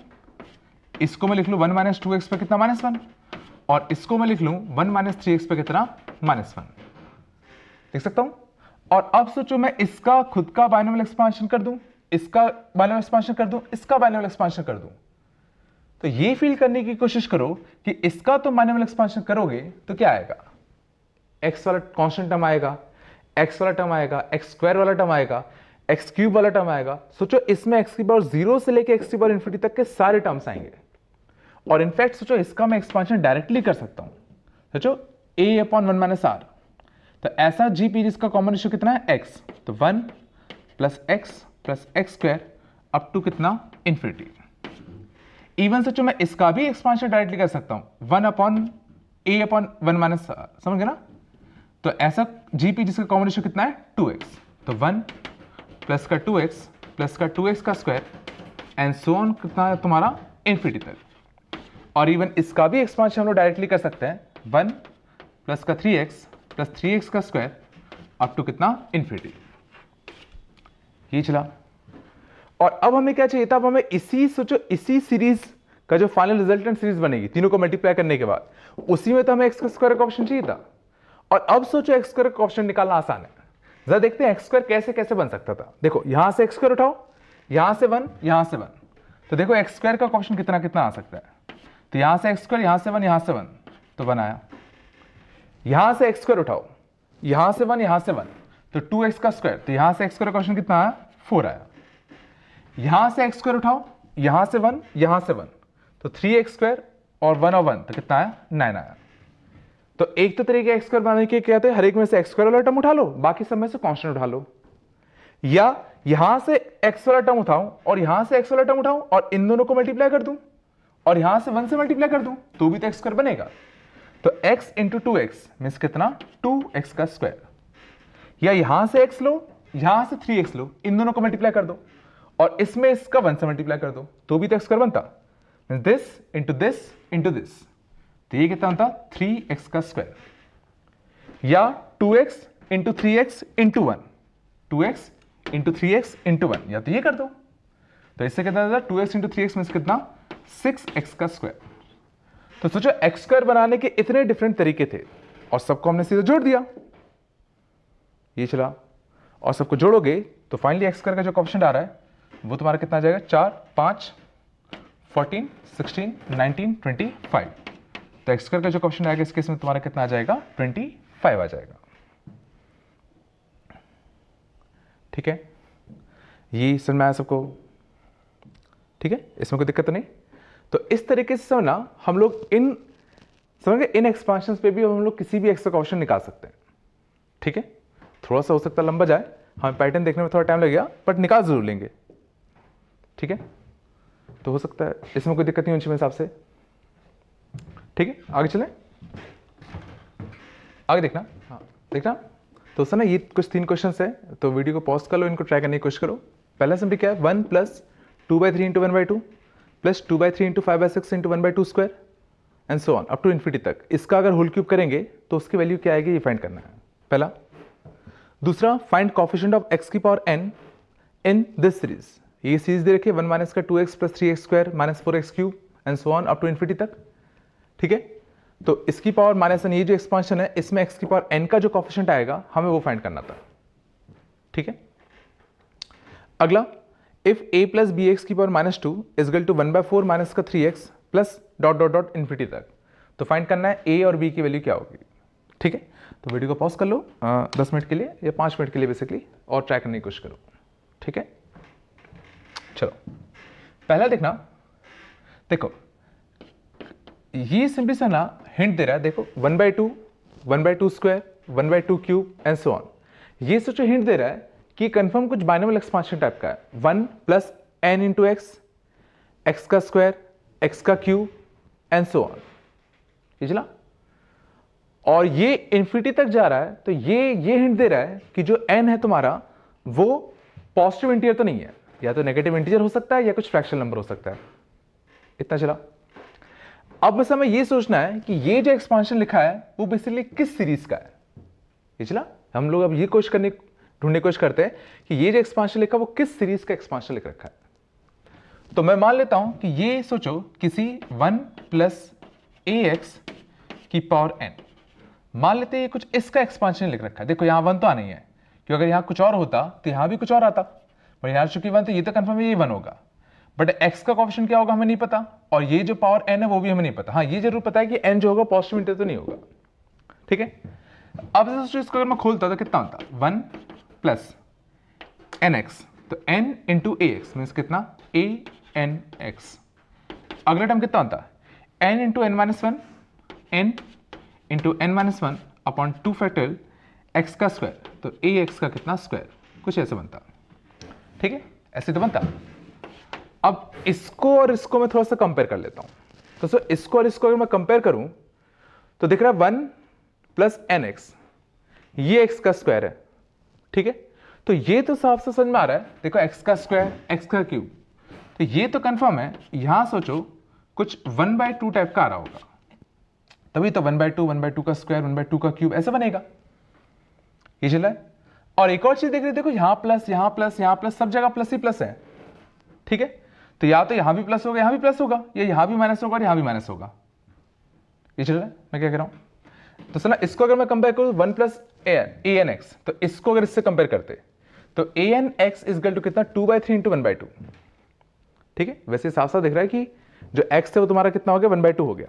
इसको मैं लिख लूं 1 माइनस 2x पे कितना -1, और इसको मैं लिख लूं 1 माइनस 3x पे कितना -1, लिख सकता हूं। और अब सोचो मैं इसका खुद का बाइनोमियल एक्सपांशन कर दूं, इसका बाइनोमियल एक्सपांशन कर दूं, इसका बाइनोमियल एक्सपांशन कर दूं, तो ये फील करने की कोशिश करो कि इसका तो बाइनोमियल एक्सपांशन करोगे तो क्या आएगा, x वाला कांस्टेंट टर्म आएगा, x वाला टर्म आएगा, x स्क्वायर वाला टर्म आएगा, x क्यूब वाला टर्म आएगा। सोचो इसमें x की पावर 0 से लेके x की पावर इन्फिनिटी तक के सारे टर्म्स आएंगे, और इनफैक्ट सोचो इसका मैं एक्सपांशन डायरेक्टली कर सकता हूं। सोचो a/1 - r, तो ऐसा GP जिसका कॉमन रेशियो कितना है x, तो 1 plus x square up to कितना इन्फिनिटी। इवन सोचो मैं इसका भी एक्सपांशन डायरेक्टली कर सकता हूं 1/a/1 - r, समझ गए ना। तो ऐसा GP जिसका कॉमन रेशियो कितना है 2x, तो 1 प्लस का 2x प्लस का 2x का स्क्वायर एंड सो ऑन कितना है तुम्हारा इन्फिनिटी तक। और इवन इसका भी एक्सपांशन हम लोग डायरेक्टली कर सकते हैं 1 प्लस का 3x प्लस 3x का स्क्वायर अप टू कितना इन्फिनिटी। ये चला, और अब हमें क्या चाहिए था, अब हमें इसी सीरीज का जो फाइनल रिजल्टेंट सीरीज बनेगी तीनों को मल्टीप्लाई करने के बाद, उसी में तो हमें x स्क्वायर का ऑप्शन चाहिए था। और अब सोचो x स्क्वायर का ऑप्शन निकालना आसान है, जरा देखते हैं x स्क्वायर कैसे कैसे बन सकता था। देखो यहां से x स्क्वायर उठाओ, यहां से 1, यहां से 1, तो देखो x स्क्वायर का ऑप्शन कितना कितना आ सकता है। तो यहां से x स्क्वायर, यहां से 1, यहां से 1, तो 1 आया। यहां से x स्क्वायर उठाओ, यहां से 1, यहां से 1, तो 2x का स्क्वायर, तो यहां से x स्क्वायर का ऑप्शन कितना आया 4 आया। यहां से x स्क्वायर उठाओ, यहां से 1, यहां से 1, तो 3x स्क्वायर और 1 और 1, तो कितना आया 9 आया। तो एक तो तरीके x स्क्वायर बनाने के कहते हैं हर एक में से x स्क्वायर वाला टर्म उठा लो, बाकी सब में से कांस्टेंट उठा लो, या यहां से x वाला टर्म उठाऊं और यहां से x वाला टर्म उठाऊं और इन दोनों को मल्टीप्लाई कर दूं और यहां से 1 से मल्टीप्लाई कर दूं तो भी तो x स्क्वायर बनेगा। तो x इंटू 2x मीन्स कितना 2x का स्क्वायर, या यहां से x लो, यहां से 3x लो, इन दोनों को मल्टीप्लाई कर दो और इसमें इसका 1 से मल्टीप्लाई कर दो तो भी तो x स्क्वायर बनता, this into this into this, तो ये कितना बनता 3x का स्क्वायर, या 2x into 3x into 1, 2x into 3x into 1, या तो ये कर दो, तो इससे कितना था 2x इंटू 3x में कितना 6x का स्क्वायर। तो सोचो x स्क्वायर बनाने के इतने डिफरेंट तरीके थे और सबको हमने सीधे जोड़ दिया, ये चला, और सबको जोड़ोगे तो फाइनली x स्क्वायर का जो कोएफिशिएंट आ रहा है वो तुम्हारा कितना आ जाएगा 4, 5, 14, 16, 19, 25। तो x स्क्वायर का जो कोएफिशिएंट आएगा इस केस में तुम्हारा कितना आ जाएगा 25 आ जाएगा। ठीक है, ये समझ में आया सबको? ठीक है, इसमें कोई दिक्कत तो नहीं। तो इस तरीके से समझना, हम लोग इन एक्सपांशंस पे भी हम लोग किसी भी एक्स का कोएफिशिएंट निकाल सकते हैं। ठीक है, थोड़ा सा हो सकता है लंबा जाए, हमें पैटर्न देखने में थोड़ा टाइम लगेगा, बट निकाल जरूर लेंगे। ठीक है, तो हो सकता है इसमें कोई दिक्कत नहीं होनी मेरे हिसाब से। ठीक है, आगे चलें, आगे देखना। हाँ देखना, तो सर ना ये कुछ 3 क्वेश्चन है, तो वीडियो को पॉज कर लो, इनको ट्राई करने की कोशिश करो। पहला सिंपली क्या है, 1 plus 2/3 into 1/2 plus 2/3 into 5/6 into 1/2 square and so on up to infinity तक। इसका अगर होल क्यूब करेंगे तो उसकी वैल्यू क्या आएगी, ये फाइंड करना है पहला। दूसरा, फाइंड कोएफिशिएंट ऑफ x की power n in this series. ये सीरीज दे रखी है 1 माइनस का 2x plus 3x square minus 4x cube and so on up to infinity तक। ठीक है, तो इसकी पावर माइनस n, ये जो एक्सपांशन है इसमें x की पावर n का जो कोएफिशिएंट आएगा हमें वो फाइंड करना था। ठीक है, अगला, इफ a प्लस bx की power -2 is equal to 1/4 minus का 3x plus dot dot dot infinity तक, तो फाइंड करना है a और b की वैल्यू क्या होगी। ठीक है, तो वीडियो को पॉज कर लो 10 मिनट के लिए या 5 मिनट के लिए बेसिकली, और ट्राई करने की कोशिश करो। ठीक है, चलो पहला देखना, देखो ये सिंपली सा ना हिंट दे रहा है, देखो 1/2, 1/2 square, 1/2 cube and so on. ये सोचो हिंट दे रहा है कि कंफर्म कुछ बाइनोमियल एक्सपांशन टाइप का है, 1 plus n into x, x का स्क्वायर, एक्स का क्यूब एंड सो ऑन। ये चला, और ये इन्फिनिटी तक जा रहा है, तो ये हिंट दे रहा है कि जो n है तुम्हारा वो पॉजिटिव इंटीजर तो नहीं है, या तो नेगेटिव इंटीजर हो सकता है या कुछ फ्रैक्शनल नंबर हो सकता है। इतना चला। अब बस हमें ये सोचना है कि ये जो एक्सपांशन लिखा है वो बेसिकली किस सीरीज का है। ये चला, हम लोग अब ये ढूंढने की कोशिश करते हैं कि ये जो एक्सपांशन लिखा वो किस सीरीज का एक्सपांशन लिख रखा है। तो मैं मान लेता हूं कि ये सोचो किसी 1 प्लस ax की पावर n, मान लेते हैं ये कुछ इसका एक्सपांशन लिख रखा है। देखो यहां 1 तो आना ही है, क्योंकि अगर यहां कुछ और होता तो यहां भी कुछ और आता, पर यहां चूंकि 1 तो ये तो कंफर्म है ये 1 होगा, बट x का कोएफिशिएंट क्या होगा हमें नहीं पता, और ये जो पावर n है वो भी हमें नहीं पता। हाँ ये जरूर पता है कि n जो होगा पॉजिटिव इंटीजर तो नहीं होगा। ठीक है, अब इसको अगर मैं खोलता तो कितना होता, 1 प्लस nx, तो n इंटू ax मीन्स कितना anx। अगला टर्म कितना होता है, n into n minus 1, n into n minus 1 upon 2 factorial x का स्क्वायर, तो ax का कितना स्क्वायर, कुछ ऐसे बनता। ठीक है, ऐसे तो बनता। अब इसको और इसको मैं थोड़ा सा कंपेयर कर लेता हूं, तो सर इसको और इसको अगर मैं कंपेयर करूं तो दिख रहा है 1 प्लस nx, ये x का स्क्वायर है। ठीक है, तो ये तो साफ से समझ में आ रहा है, देखो x का स्क्वायर, x का क्यूब, तो ये तो कंफर्म है। यहां सोचो कुछ 1/2 टाइप का आ रहा होगा, तभी तो 1/2, 1/2 का स्क्वायर, 1/2 का क्यूब ऐसा बनेगा। ये चला है, और एक और चीज देख रहे देखो यहां प्लस, यहां प्लस, यहां प्लस, सब जगह प्लस ही प्लस है। ठीक है, तो या तो यहां भी प्लस होगा, यहां भी प्लस होगा, या यहां भी माइनस होगा और यहां भी माइनस होगा। ये चल रहा है, मैं क्या कह रहा हूं, तो चला इसको अगर मैं कंपेयर करूं 1 प्लस anx, तो इसको अगर इससे कंपेयर करते तो anx इज इक्वल टू कितना 2/3 इंटू 1/2। ठीक है, वैसे साफ साफ दिख रहा है कि जो x है वो तुम्हारा कितना हो गया 1/2 हो गया।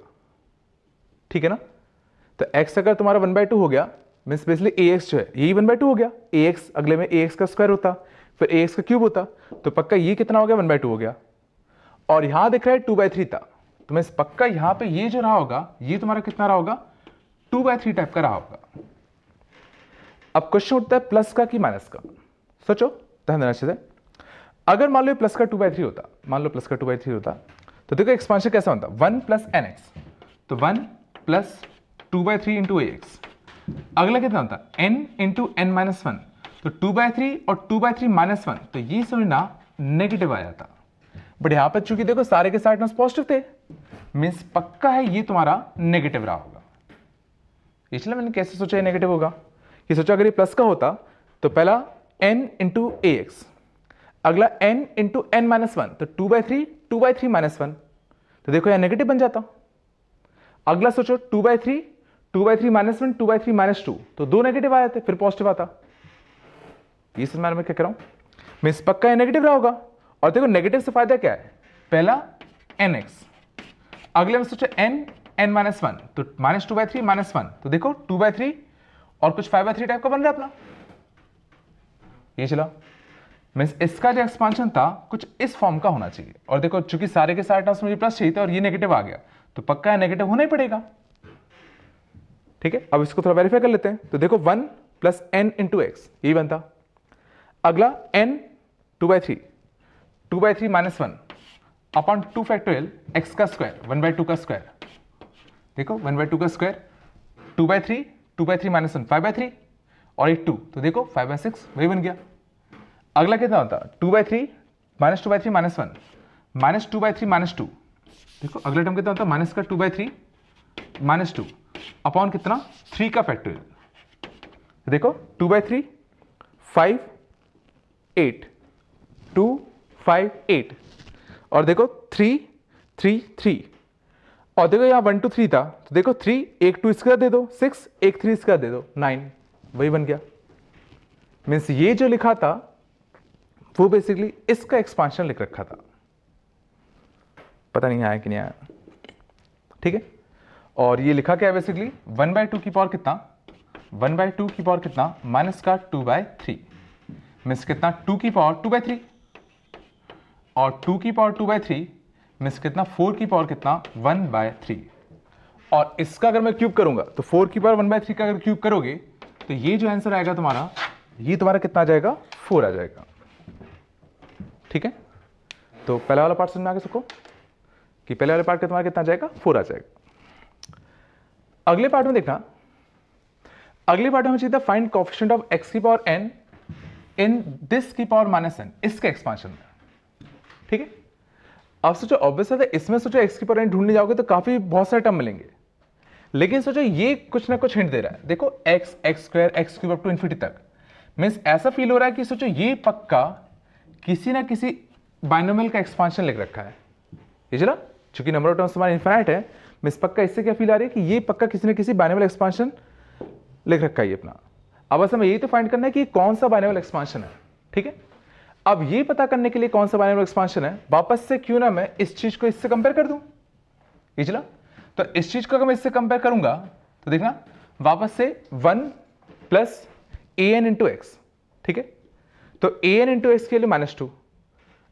ठीक है ना, तो x अगर तुम्हारा 1/2 हो गया मीन्स बेसिकली ax जो है यही 1/2 हो गया, ax अगले में ax का स्क्वायर होता, फिर ax का क्यूब होता, तो पक्का ये कितना हो गया 1/2 हो गया। और यहां दिख रहा है 2/3 था, तो मीन्स पक्का यहां पे ये जो रहा होगा ये तुम्हारा कितना रहा होगा 2/3 टाइप का रहा होगा। अब क्वेश्चन उठता है प्लस का कि माइनस का। सोचो, ध्यान देना चाहिए। अगर मान लो प्लस का 2/3 होता, मान लो प्लस का 2/3 होता, तो देखो एक्सपांशन कैसा होता 1 प्लस nx, तो 1 प्लस 2/3 इंटू ax। अगला कितना होता n इंटू n माइनस 1, तो 2/3 और 2/3 माइनस 1, तो ये समझना नेगेटिव आ जाता। बट यहां पर चूंकि देखो सारे के सारे टर्म्स पॉजिटिव थे, मीन्स पक्का है ये तुम्हारा नेगेटिव रहा होगा। इसलिए मैंने कैसे सोचा ये नेगेटिव होगा, कि सोचा अगर ये प्लस का होता तो पहला n इंटू ए एक्स, अगला n into n minus one, तो 2/3 माइनस वन, तो देखो यह नेगेटिव बन जाता। अगला सोचो 2/3 माइनस वन, 2/3 माइनस टू, तो दो नेगेटिव आ जाते, फिर पॉजिटिव आता। ये समझ में क्या कह रहा हूं, मीन्स पक्का ये नेगेटिव रहा होगा। और देखो नेगेटिव से फायदा क्या है, पहला nx, अगले में सोचो n माइनस वन, तो -2/3 माइनस वन, तो देखो 2/3 और कुछ 5/3 टाइप का बन रहा है अपना। ये चला, मीन्स इसका जो एक्सपांशन था कुछ इस फॉर्म का होना चाहिए। और देखो चूंकि सारे के सारे टर्म्स मुझे प्लस चाहिए था और ये नेगेटिव आ गया, तो पक्का है नेगेटिव होना ही पड़ेगा। ठीक है, अब इसको थोड़ा वेरीफाई कर लेते हैं। तो देखो 1 प्लस n इंटू एक्स, यही बनता। अगला n 2/3 minus one upon 2 factorial x का स्क्वायर 1/2 का स्क्वायर, देखो 1/2 का स्क्वायर, 2/3 माइनस वन 5/3 और एक 2, तो देखो 5/6 वही बन गया। अगला कितना होता, 2/3 -2/3 माइनस वन, -2/3 माइनस टू, देखो अगला टर्म कितना होता, माइनस का 2/3 माइनस टू अपॉन कितना 3 का फैक्टोरियल, देखो 2/3 5 8 2 5 8 और देखो 3 3 3 और देखो यहाँ 1 2 3 था, तो देखो 3 एक 2 इसका दे दो 6, एक 3 इसका दे दो 9, वही बन गया। मीन्स ये जो लिखा था वो बेसिकली इसका एक्सपांशन लिख रखा था, पता नहीं आया कि नहीं आया। ठीक है, और ये लिखा क्या है बेसिकली 1/2 की पावर कितना, 1/2 की पावर कितना माइनस का 2/3, मीन्स कितना 2 की पावर 2/3 और 2 की पावर 2/3 मीन्स कितना 4 की पावर कितना 1/3। और इसका अगर मैं क्यूब करूंगा तो 4 की पावर 1/3 का अगर क्यूब करोगे तो ये जो आंसर आएगा तुम्हारा, ये तुम्हारा कितना आ जाएगा 4 आ जाएगा। ठीक है, तो पहला वाला पार्ट समझ में आ गया सबको कि पहले वाले पार्ट का तुम्हारा कितना आ जाएगा 4 आ जाएगा। अगले पार्ट में देखना, अगले पार्ट में चाहिए था फाइंड कोएफिशिएंट ऑफ x की पावर n इन दिस की पावर माइनस n, इसके एक्सपांशन में। ठीक है, अब सोचो ऑब्वियस है इसमें सोचो x की पावर n ढूंढने जाओगे तो काफी बहुत सारे टर्म मिलेंगे, लेकिन सोचो ये कुछ ना कुछ हिंट दे रहा है। देखो x x square x cube up to infinity तक, मीन्स ऐसा फील हो रहा है कि सोचो ये पक्का किसी ना किसी बाइनोमियल का एक्सपांशन लिख रखा है। ये चला, चूंकि नंबर ऑफ टर्म्स हमारा इनफाइनाइट है, मीन्स पक्का इससे क्या फील आ रही है कि ये पक्का किसी ना किसी बाइनोमियल एक्सपांशन लिख रखा है ये अपना। अब बस हमें यही तो फाइंड करना है कि कौन सा बाइनोमियल एक्सपांशन है। ठीक है, अब ये पता करने के लिए कौन सा बाइनोमियल एक्सपांशन है, वापस से क्यों ना मैं इस चीज को इससे कंपेयर कर दूं। ये चला, तो इस चीज को अगर मैं इससे कंपेयर करूंगा तो देखना वापस से 1 प्लस an इंटू एक्स। ठीक है, तो an इंटू एक्स के लिए -2,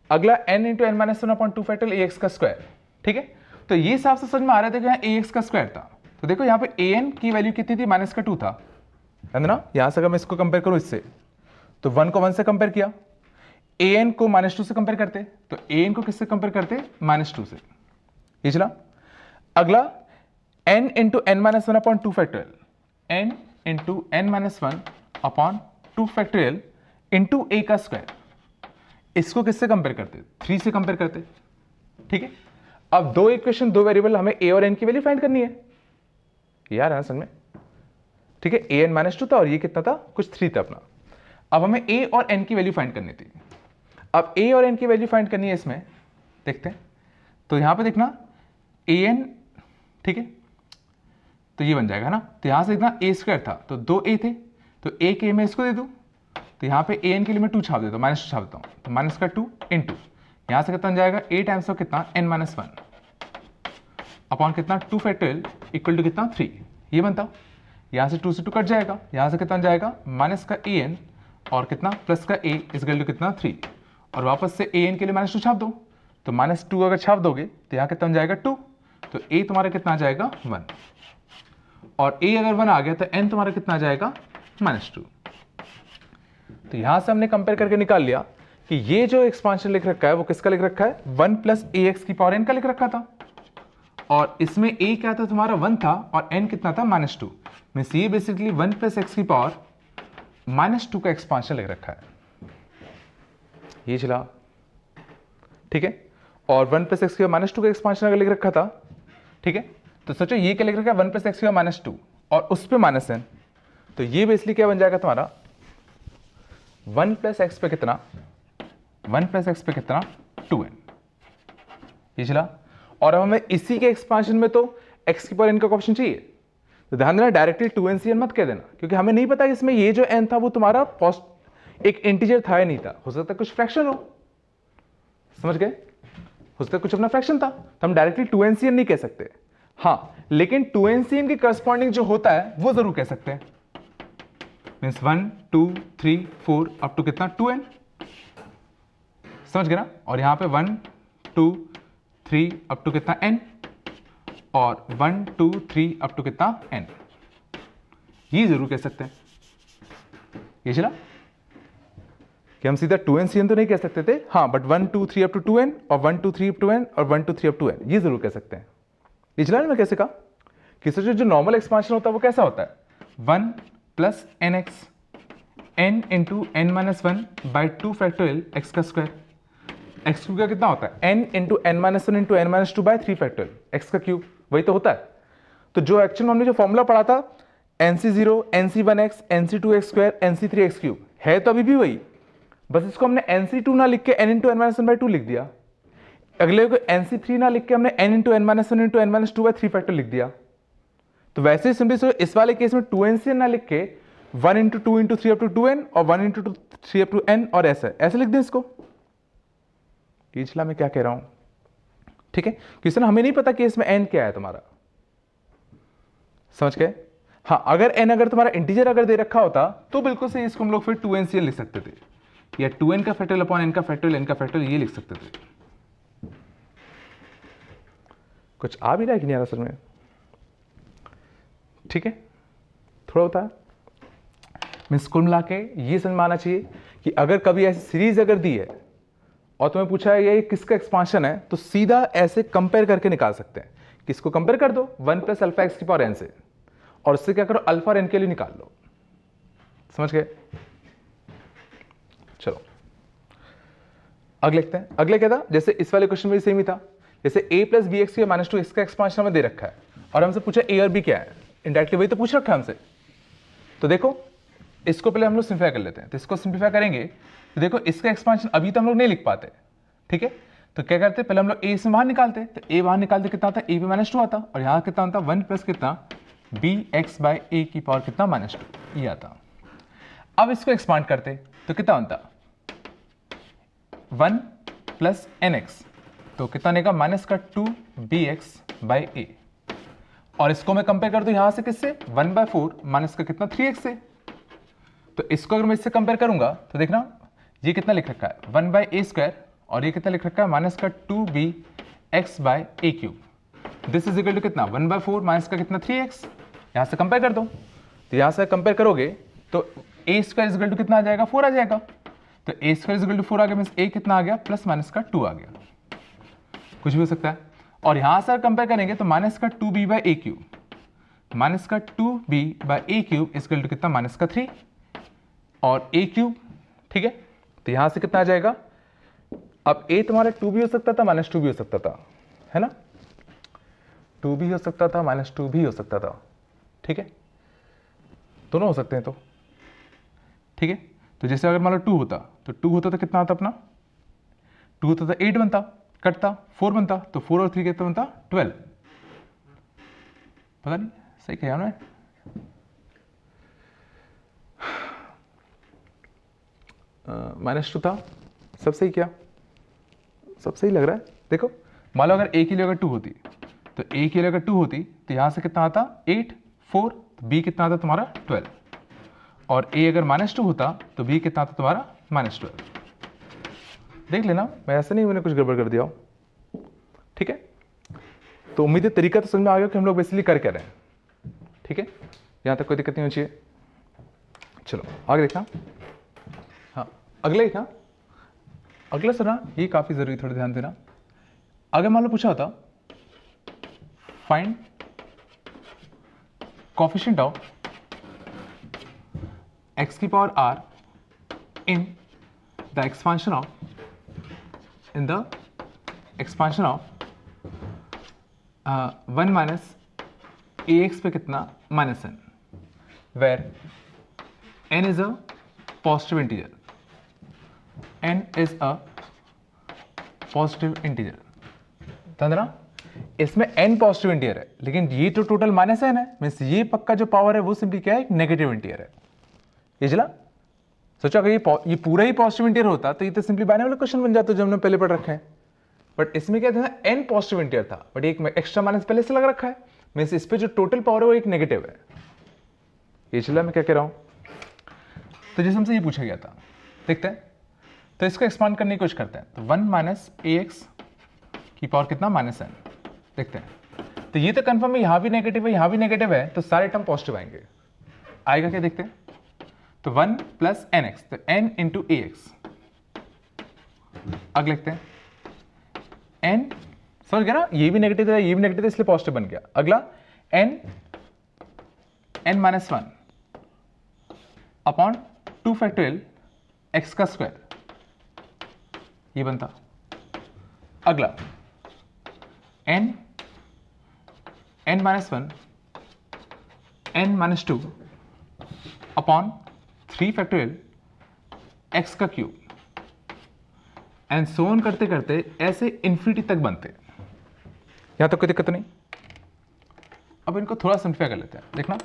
अगला n into n minus one upon 2 factorial ax का स्क्वायर। ठीक है, तो ये हिसाब से समझ में आ रहा था कि यहाँ ax का स्क्वायर था, तो देखो यहाँ पे an की वैल्यू कितनी थी -2 था, है ना। यहां से अगर मैं इसको कंपेयर करूं इससे, तो 1 को 1 से कंपेयर किया, an को -2 से कंपेयर करते, तो an को किससे कंपेयर करते -2 से। ये चला, अगला n into n minus one upon 2 factorial, n into n minus one upon 2 factorial into a का स्क्वायर, इसको किससे कंपेयर करते 3 से कंपेयर करते। ठीक है, अब दो इक्वेशन दो वेरिएबल, हमें a और n की वैल्यू फाइंड करनी है यार, है समझ में। ठीक है, an -2 था और ये कितना था कुछ 3 था अपना। अब हमें a और n की वैल्यू फाइंड करनी थी। अब a और n की वैल्यू फाइंड करनी है, इसमें देखते हैं। तो यहां पे देखना an, ठीक है, तो ये बन जाएगा ना। तो यहां से देखना a स्क्वायर था तो 2a थे, तो a के मैं इसको दे दूं, तो यहाँ पे an के लिए मैं 2 छाप देता हूँ, -2 छाप देता हूँ, तो माइनस का 2 इंटू यहाँ से कितना जाएगा a टाइम्स ऑफ कितना n-1 अपॉन कितना 2 फैक्टोरियल इक्वल टू कितना 3, ये बनता। यहाँ से 2 से 2 कट जाएगा, यहाँ से कितना जाएगा माइनस का an और कितना प्लस का a इक्वल टू कितना 3, और वापस से an के लिए -2 छाप दो, तो -2 अगर छाप दोगे तो यहाँ कितना जाएगा 2, तो a तुम्हारा कितना आ जाएगा 1, और a अगर 1 आ गया तो n तुम्हारा कितना आ जाएगा -2। तो यहां से हमने कंपेयर करके निकाल लिया कि ये जो एक्सपांशन लिख रखा है वो किसका लिख रखा है 1 प्लस ax की पावर n का लिख रखा था, और इसमें a क्या था तुम्हारा 1 था और n कितना था -2, मींस ये बेसिकली 1 प्लस x की पावर -2 का एक्सपांशन लिख रखा है। ये चला, ठीक है, और 1 प्लस एक्स की माइनस 2 का एक्सपांशन अगर लिख रखा था, ठीक है, तो सोचो ये क्या लिख रखा है 1 प्लस एक्स की माइनस 2 और उस पर माइनस एन, तो ये बेसिकली क्या बन जाएगा तुम्हारा 1 प्लस एक्स पे कितना 1 प्लस एक्स पे कितना 2n, ये चला। और अब हमें इसी के एक्सपांशन में तो x की पावर n का कोएफिशिएंट चाहिए, तो ध्यान देना डायरेक्टली 2n मत कह देना, क्योंकि हमें नहीं पता इसमें ये जो n था वो तुम्हारा एक इंटीजर था या नहीं था, हो सकता है कुछ फ्रैक्शन हो, समझ गए, हो सकता है कुछ अपना फ्रैक्शन था, तो हम डायरेक्टली 2n नहीं कह सकते। हाँ, लेकिन 2n की करस्पॉन्डिंग जो होता है वो जरूर कह सकते हैं, मीन्स 1 2 3 4 अप टू कितना 2n, समझ गए ना। और यहां पे 1 2 3 अप टू कितना n और 1 2 3 अप टू कितना n, ये जरूर कह सकते हैं। ये चला कि हम सीधा 2n तो नहीं कह सकते थे, हाँ, बट 1 2 3 अप टू 2n और 1 2 3 अप टू n और 1 2 3 अप टू n, ये जरूर कह सकते हैं। ये चला मैं कैसे कहा कि सोचो जो नॉर्मल एक्सपांशन होता है वो कैसा होता है 1 plus n x n into n minus 1 by 2 factorial x का स्क्वायर, एक्स क्यूब का कितना होता है n into n minus 1 into n minus 2 by 3 factorial x का क्यूब, वही तो होता है। तो जो एक्चुअल में हमने जो फॉर्मूला पढ़ा था nc0 nc1x nc2x square nc3x cube, है तो अभी भी वही, बस इसको हमने nc2 ना लिख के n into n minus 1 by 2 लिख दिया, अगले को nc3 ना लिख के हमने n into n minus 1 into n minus 2 by 3 factor लिख दिया। तो वैसे ही सिंपली इस वाले केस में 2n ना लिख के 1 into 2 into 3 up to 2n और 1 इंटू 3 अप टू n और ऐसे लिख दें इसको। पिछला मैं क्या कह रहा हूं, ठीक है, क्योंकि हमें नहीं पता कि इसमें n क्या है तुम्हारा, समझ गए। हाँ, अगर n अगर तुम्हारा इंटीजर अगर दे रखा होता तो बिल्कुल सही, इसको हम लोग फिर 2n लिख सकते थे, या 2n का फैक्टोरियल अपॉन n का फैक्टोरियल n का फैक्टोरियल ये लिख सकते थे। कुछ आ भी रहा है कि नहीं आ रहा सर में, ठीक है, थोड़ा होता है। मीन्स कुल मिला के ये समझ में आना चाहिए कि अगर कभी ऐसी सीरीज अगर दी है और तुम्हें पूछा है ये किसका एक्सपांशन है, तो सीधा ऐसे कंपेयर करके निकाल सकते हैं। किसको कंपेयर कर दो 1 प्लस अल्फा एक्स की पावर n से, और उससे क्या करो अल्फा और n के लिए निकाल लो, समझ गए। चलो अगले लिखते हैं। अगले क्या था, जैसे इस वाले क्वेश्चन में सेम ही था, जैसे a प्लस बी एक्स की माइनस 2 इसका एक्सपांशन हमें दे रखा है और हमसे पूछा a और b क्या है, इंडायरेक्टली वही तो पूछ रखा है हमसे। तो देखो इसको पहले हम लोग सिंप्लीफाई कर लेते हैं, तो इसको सिंप्लीफाई करेंगे तो देखो इसका एक्सपांशन अभी तो हम लोग नहीं लिख पाते, ठीक है, तो क्या करते पहले हम लोग a से बाहर निकालते, तो a बाहर निकालते कितना आता a पे माइनस 2 आता, और यहाँ कितना आता 1 प्लस कितना b x बाई a की पावर कितना माइनस 2 ये आता। अब इसको एक्सपांड करते तो कितना बनता 1 प्लस एन एक्स, तो कितना आनेगा माइनस का 2 बी एक्स बाई ए, और इसको मैं कंपेयर कर दूं यहां से किससे 1/4 माइनस का कितना 3x से, तो इसको अगर मैं इससे कंपेयर करूंगा तो देखना ये कितना लिख रखा है 1 बाई ए स्क्वायर, और ये कितना लिख रखा है माइनस का 2b x by a cube, this is equal to कितना 1/4 माइनस का कितना 3x, यहां से कंपेयर कर दो, तो यहां से कंपेयर करोगे तो ए स्क्वायर इज इक्वल टू कितना आ जाएगा 4 आ जाएगा, तो ए स्क्वायर इज इक्वल टू 4 आ गया, मींस ए कितना आ गया प्लस माइनस का 2 आ गया, कुछ भी हो सकता है। और यहां से कंपेयर करेंगे तो माइनस का 2b by a cube, minus का 2b by a cube is equal to कितना माइनस का 3 और ए क्यूब, ठीक है, तो यहां से कितना आ जाएगा, अब a तुम्हारा 2 भी हो सकता था माइनस 2 भी हो सकता था, है ना, 2 भी हो सकता था माइनस 2 भी हो सकता था, ठीक है, दोनों हो सकते हैं, तो ठीक है। तो जैसे अगर मान लो 2 होता तो 2 होता तो कितना आता अपना 2 होता तो 8 बनता, कटता 4 बनता, तो 4 और 3 कितना बनता 12, पता नहीं सही कहा ना, माइनस 2 था, सब सही किया, सब सही लग रहा है। देखो मान लो अगर a के लिए अगर 2 होती तो a के लिए अगर 2 होती तो यहां से कितना आता 8 4, तो b कितना आता तुम्हारा 12, और a अगर माइनस 2 होता तो b कितना आता तुम्हारा माइनस 12। देख लेना, मैं ऐसा नहीं मैंने कुछ गड़बड़ कर दिया हो, ठीक है। तो उम्मीद है तरीका तो समझ में आ गया कि हम लोग बेसिकली कर क्या रहे हैं, ठीक है, यहां तक कोई दिक्कत नहीं होनी चाहिए। चलो आगे देखना, हाँ अगले देखना, अगला सुना ये काफी जरूरी, थोड़ा ध्यान देना। अगर मान लो पूछा होता फाइंड कोएफिशिएंट ऑफ x की power r in the expansion of in the expansion of 1 minus a x पे कितना minus n, where n is a positive integer, n is a positive integer. समझ ना, इसमें n पॉजिटिव इंटीजर है लेकिन ये तो टोटल माइनस n है, मीन्स ये पक्का जो पावर है वो सिंपली क्या है, एक नेगेटिव इंटीजर है। ये चला, सोचो अगर ये पूरा ही पॉजिटिव इंटीजर होता तो ये तो सिंपली बाइनरी क्वेश्चन बन जाता जो हमने पहले पढ़ रखा है। बट इसमें क्या था, n पॉजिटिव इंटीजर था बट एक एक्स्ट्रा माइनस पहले से लग रखा है, मीन्स इस पे जो टोटल पावर है वो एक नेगेटिव है। ये चला, मैं क्या कह रहा हूं, तो जैसे हमसे ये पूछा गया था, देखते हैं तो इसको एक्सपांड करने की कोशिश करते हैं। तो 1 माइनस ए एक्स की पावर कितना माइनस एन, देखते हैं। तो ये तो कंफर्म है यहां भी नेगेटिव है यहां भी नेगेटिव है, तो सारे टर्म पॉजिटिव आएंगे। आएगा क्या, देखते हैं। तो 1 प्लस एन एक्स, तो एन इंटू ए एक्स। अब लिखते हैं एन, समझ गया ना, ये भी नेगेटिव था ये भी नेगेटिव था इसलिए पॉजिटिव बन गया। अगला n minus 1 upon 2 factorial x का स्क्वायर, ये बनता। अगला n minus 1 n minus 2 upon 3 factorial x का क्यूब, एंड सो ऑन करते करते ऐसे इन्फिनिटी तक बनते। यहां तक कोई दिक्कत नहीं। अब इनको थोड़ा सिंप्लीफाई कर लेते हैं, देखना।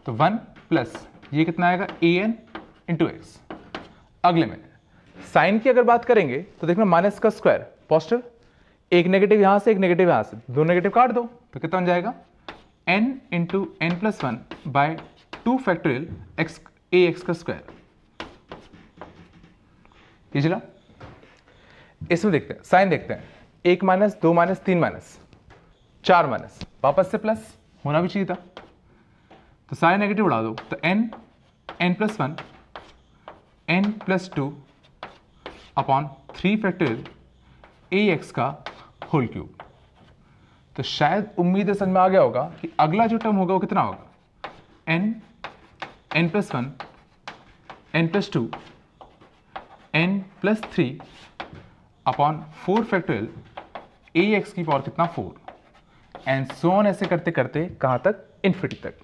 तो 1 प्लस ये कितना आएगा ए एन इंटू एक्स। अगले में साइन की अगर बात करेंगे तो देखना माइनस का स्क्वायर पॉजिटिव, एक नेगेटिव यहां से एक नेगेटिव यहां से, दो नेगेटिव काट दो तो कितना बन जाएगा n into n plus 1 by 2 factorial x a x का स्क्वायर। ये चला, इसमें देखते हैं साइन, देखते हैं 1 माइनस 2 माइनस 3 माइनस 4 माइनस, वापस से प्लस होना भी चाहिए था, तो सारे नेगेटिव उड़ा दो। तो n plus 1 n plus 2 upon 3 factorial a x का होल क्यूब। तो शायद उम्मीद है समझ में आ गया होगा कि अगला जो टर्म होगा वो कितना होगा, n plus 1 n plus 2 n plus 3 upon 4 factorial a x की पावर कितना 4, एंड सो ऑन ऐसे करते करते कहां तक, इन्फिनिटी तक।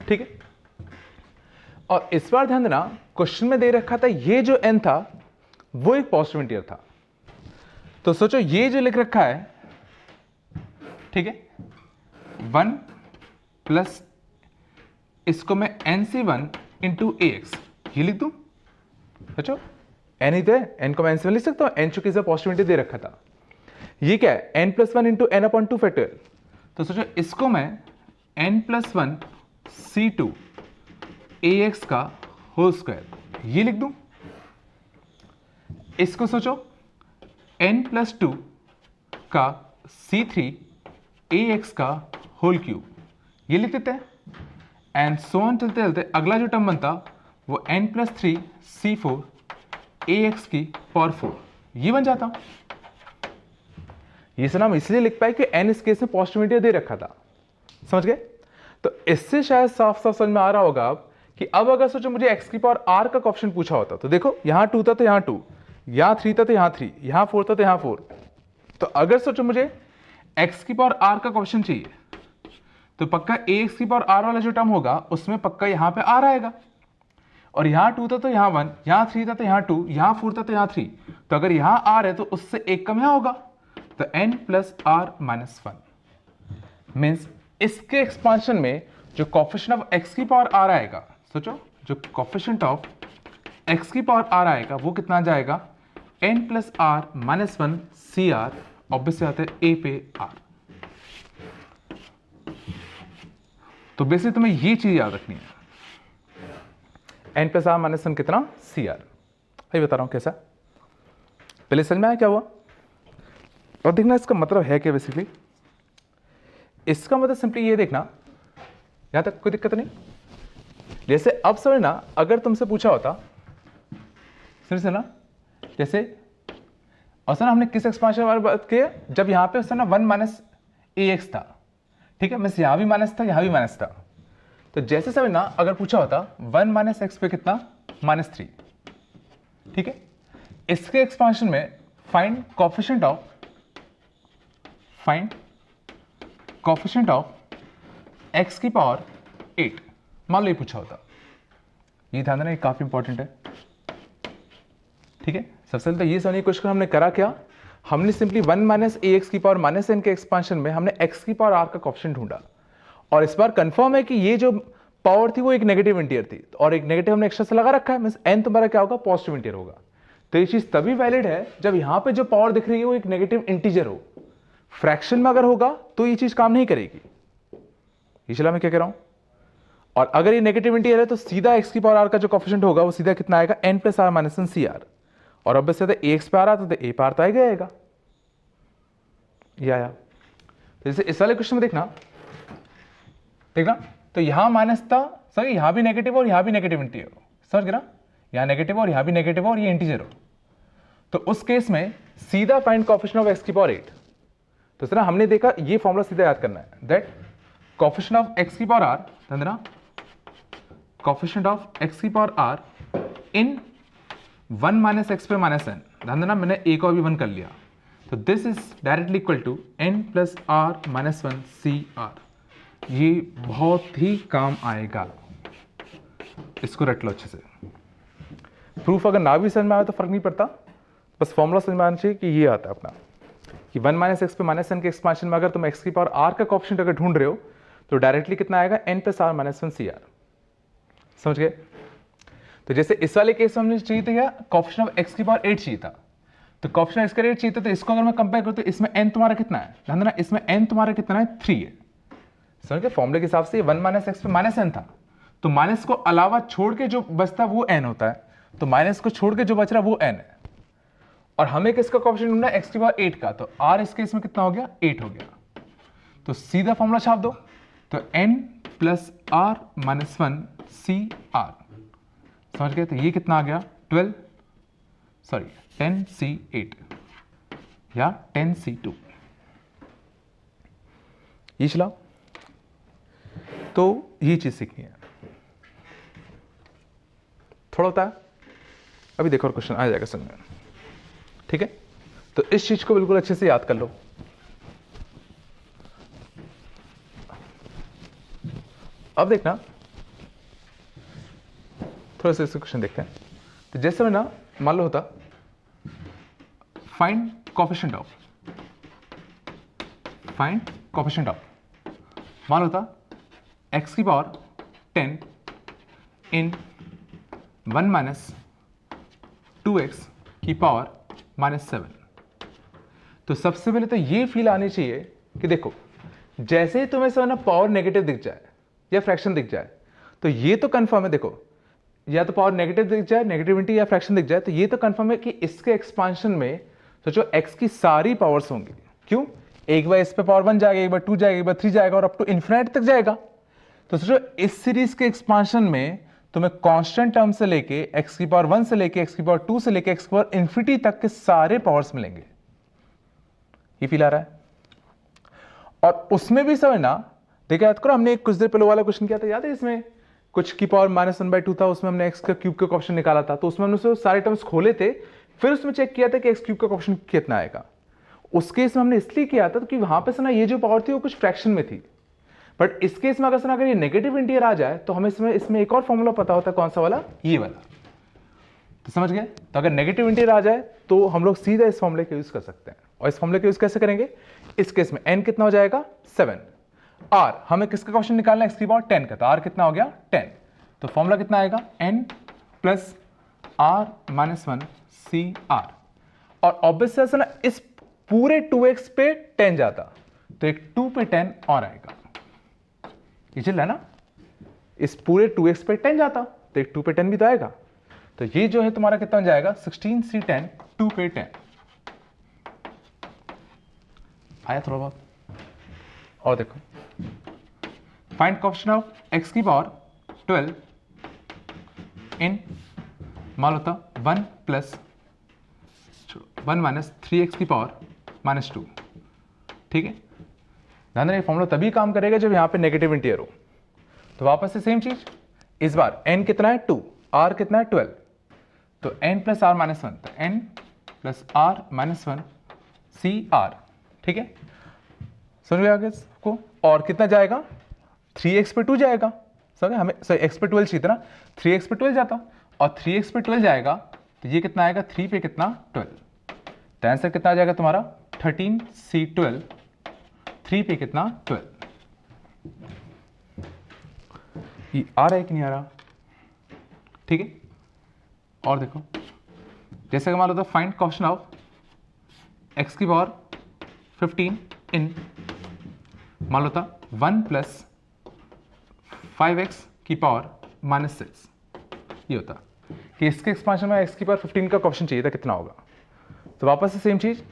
ठीक है, और इस बार ध्यान देना क्वेश्चन में दे रखा था ये जो n था वो एक पॉजिटिव इंटीजर था। तो सोचो ये जो लिख रखा है, ठीक है, 1 प्लस इसको मैं nc1 इंटू ए एक्स ये लिख दूं। सोचो n ही तो है, n को मैं nc1 लिख सकता हूं, n चूंकि पॉजिटिव इंटीजर दे रखा था। ये क्या है, n plus 1 into n upon 2 factorial. तो सोचो इसको मैं n plus 1 c2 a x का होल स्क्वायर ये लिख दूं। इसको सोचो n प्लस 2 का c3 ए एक्स का होल क्यूब ये लिख देते हैं, एंड सो ऑन चलते चलते अगला जो टर्म बनता वो n प्लस 3 c4 ए एक्स की पावर 4 ये बन जाता। ये से नाम इसलिए लिख पाए कि n इस केस में पॉजिटिव इंटीजर दे रखा था, समझ गए। तो इससे शायद साफ साफ समझ में आ रहा होगा अब कि अब अगर सोचो मुझे x की पावर r का कोएफिशिएंट पूछा होता, तो देखो यहां 2 था तो यहां 2, यहां 3 था तो यहां 3, यहां 4 था तो यहां 4। तो अगर सोचो मुझे x की पावर r का कोएफिशिएंट चाहिए तो पक्का ax की पावर r वाला जो टर्म होगा उसमें पक्का यहां पे r आएगा, और यहां 2 था तो यहां 1, यहां 3 था तो यहां 2, यहां 4 था तो यहां 3। तो अगर यहां r है तो उससे एक कम यहां होगा, तो n plus r minus 1 means इसके एक्सपांशन में जो कोएफिशिएंट ऑफ x की पावर r आएगा, सोचो जो कोएफिशिएंट ऑफ x की पावर r आएगा वो कितना जाएगा, n plus r minus 1 c r, obviously आते हैं a पे r। तो बेसिकली तुम्हें ये चीज याद रखनी है, n प्लस r माइनस 1 कितना सी आर। अभी बता रहा हूं कैसा, पहले समझ में आया क्या हुआ, और देखना इसका मतलब है क्या। बेसिकली इसका मतलब सिंपली ये देखना, यहां तक कोई दिक्कत नहीं। जैसे अब समझना अगर तुमसे पूछा होता फिर से ना, जैसे और सर हमने किस एक्सपांशन वाली बात की, जब यहां पे ना 1 माइनस ए एक्स था, ठीक है, मीन्स यहां भी माइनस था यहां भी माइनस था। तो जैसे समझना अगर पूछा होता 1 माइनस एक्स पे कितना माइनस 3, ठीक है, इसके एक्सपांशन में फाइंड कोफिशिएंट ऑफ x की पावर 8, मान लो ये पूछा होता। ये ध्यान देना, ये काफी इंपॉर्टेंट है, ठीक है। सबसे पहले तो ये समझिए क्वेश्चन हमने करा क्या, हमने सिंपली 1 माइनस ए एक्स की पावर माइनस एन के एक्सपांशन में हमने x की पावर r का कोफिशिएंट ढूंढा, और इस बार कंफर्म है कि ये जो पावर थी वो एक नेगेटिव इंटीजर थी, और एक नेगेटिव हमने एक्स्ट्रा से लगा रखा है, मींस n तुम्हारा क्या होगा, पॉजिटिव इंटीजर होगा। तो ये चीज तभी वैलिड है जब यहां पे जो पावर दिख रही है वो एक नेगेटिव इंटीजर हो। फ्रैक्शन में अगर होगा तो ये चीज काम नहीं करेगी। ये चला मैं क्या कह रहा हूं, और अगर ये नेगेटिव इंटीजर है तो सीधा x की पावर r का जो कोफिशिएंट होगा वो सीधा कितना आएगा, n plus r minus n c r, और अब से ax पे आ रहा था तो a पार तो आएगा। ये आया। तो जैसे इस वाले क्वेश्चन में देखना तो यहां माइनस था, सर यहां भी नेगेटिव और यहां भी नेगेटिव इंटीजर हो, समझ गया ना, यहां नेगेटिव और यहां भी नेगेटिव और ये इंटीजर हो, तो उस केस में सीधा फाइंड कोफिशिएंट ऑफ x की पावर 8। तो सर हमने देखा ये फॉर्मूला सीधा याद करना है, दैट कोफिशिएंट ऑफ x की पावर r, ध्यान देना, कोफिशिएंट ऑफ x की पावर r इन 1 माइनस एक्स पे माइनस एन, ध्यान देना मैंने a को भी 1 कर लिया, तो this is directly equal to n plus r minus 1 c r. ये बहुत ही काम आएगा, इसको रट लो अच्छे से। प्रूफ अगर ना भी समझ में आए तो फर्क नहीं पड़ता, बस फॉर्मूला समझ में आना चाहिए कि ये आता है अपना, कि 1 माइनस एक्स पे माइनस एन के एक्सपांशन में अगर तुम x की पावर r का कोफिशिएंट अगर ढूंढ रहे हो तो डायरेक्टली कितना आएगा, n plus r minus 1 c r. समझ गए। तो जैसे इस वाले केस में हमने चाहिए था क्या, कोफिशिएंट ऑफ x की पावर 8 चाहिए था, तो कोफिशिएंट x का 8 चाहिए था, तो इसको अगर मैं कंपेयर करूं तो इसमें n तुम्हारा कितना है, ध्यान देना इसमें n तुम्हारा कितना है, 3 है। समझ गए, फॉर्मूले के हिसाब से 1 माइनस एक्स पे माइनस एन था, तो माइनस को अलावा छोड़ के जो बचता वो n होता है, तो माइनस को छोड़ के जो बच रहा वो n है, और हमें किसका कोफिशिएंट ढूंढना है, x की पावर 8 का, तो r इस केस में कितना हो गया, 8 हो गया। तो सीधा फॉर्मूला छाप दो, तो n plus r minus 1 c r, समझ गए। तो ये कितना आ गया, 10C8 या 10C2, ये चला। तो ये चीज सीखनी है, थोड़ा होता है, अभी देखो और क्वेश्चन आ जाएगा समझ में, ठीक है। तो इस चीज को बिल्कुल अच्छे से याद कर लो। अब देखना थोड़ा सा इसका क्वेश्चन देखते हैं। तो जैसे मैं ना मान लो होता फाइंड कोफिशिएंट ऑफ, मान लो होता x की पावर 10 इन 1 माइनस 2x की पावर माइनस 7। तो सबसे पहले तो ये फील आनी चाहिए कि देखो जैसे ही तुम्हें सब ना पावर नेगेटिव दिख जाए या फ्रैक्शन दिख जाए तो ये तो कंफर्म है, देखो या तो पावर नेगेटिव दिख जाए, नेगेटिविटी या फ्रैक्शन दिख जाए, तो ये तो कंफर्म है कि इसके एक्सपांशन में सोचो x की सारी पावर्स होंगी। क्यों, एक बार इस पे पावर 1 जाएगा, एक बार 2 जाएगा, एक बार 3 जाएगा और अप टू इन्फिनिटी तक जाएगा। तो सोचो इस सीरीज के एक्सपांशन में तुम्हें कांस्टेंट टर्म से लेके x की पावर 1 से लेके x की पावर 2 से लेके x की पावर इन्फिनिटी तक के सारे पावर्स मिलेंगे। ये फील आ रहा है। और उसमें भी समझना, देखा याद करो हमने कुछ देर पहले वाला क्वेश्चन किया था, याद है, इसमें कुछ की पावर -1/2 था, उसमें हमने x का क्यूब का कोएफिशिएंट निकाला था, तो उसमें हमने सारे टर्म्स खोले थे, फिर उसमें चेक किया था कि x क्यूब का कोएफिशिएंट कितना आएगा। उस केस में हमने इसलिए किया था कि वहां पे से ना ये जो पावर थी वो कुछ फ्रैक्शन में थी, बट इस केस में अगर ये नेगेटिव इंटीजर आ जाए तो हमें इसमें एक और फॉर्मूला पता होता है, कौन सा वाला, ये वाला। तो समझ गए। तो अगर नेगेटिव इंटीजर आ जाए तो हम लोग सीधा इस फॉर्मूले का यूज कर सकते हैं। और इस फॉर्मूले का यूज कैसे करेंगे, इस केस में n कितना हो जाएगा 7, r हमें किसका क्वेश्चन निकालना है, x की पावर 10 का, तो r कितना हो गया 10, तो फॉर्मूला कितना आएगा n plus r minus 1 c r. और ऑब्वियस ना इस पूरे 2x पे 10 जाता तो एक 2 पे 10 और आएगा, ये चल रहा है ना, इस पूरे 2x पे 10 जाता तो एक 2 पे 10 भी तो आएगा। तो ये जो है तुम्हारा कितना जाएगा 16C10 2 पे 10 आया थोड़ा बहुत। और देखो फाइंड कोएफिशिएंट ऑफ x की पावर 12 इन मान लो था 1 प्लस 1 माइनस 3x की पावर -2, ठीक है। ध्यान रखिए फॉर्मूला तभी काम करेगा जब यहां पे नेगेटिव इंटीजर हो। तो वापस से सेम चीज, इस बार n कितना है 2, r कितना है 12, तो n प्लस आर माइनस 1, तो n plus r minus 1 c r. ठीक है, समझ में आ गया इसको? और कितना जाएगा? 3x पे 2 जाएगा। समझे? हमें सॉरी x पे 12 चाहिए था ना, 3x पे 12 जाता, और 3x पे 12 जाएगा तो ये कितना आएगा? 3 पे कितना? 12। तो आंसर कितना आ जाएगा तुम्हारा? 13C12। 3 पे कितना? 12। ये आ रहा है कि नहीं आ रहा? ठीक है, और देखो, जैसे कि मान लो तो फाइंड क्वेश्चन ऑफ x की पावर 15 इन, मान लो था 1 प्लस 5x की पावर माइनस 6। ये होता कि इसके एक्सपांशन में x की पावर 15 का क्वेश्चन चाहिए था, कितना होगा? तो वापस से सेम चीज।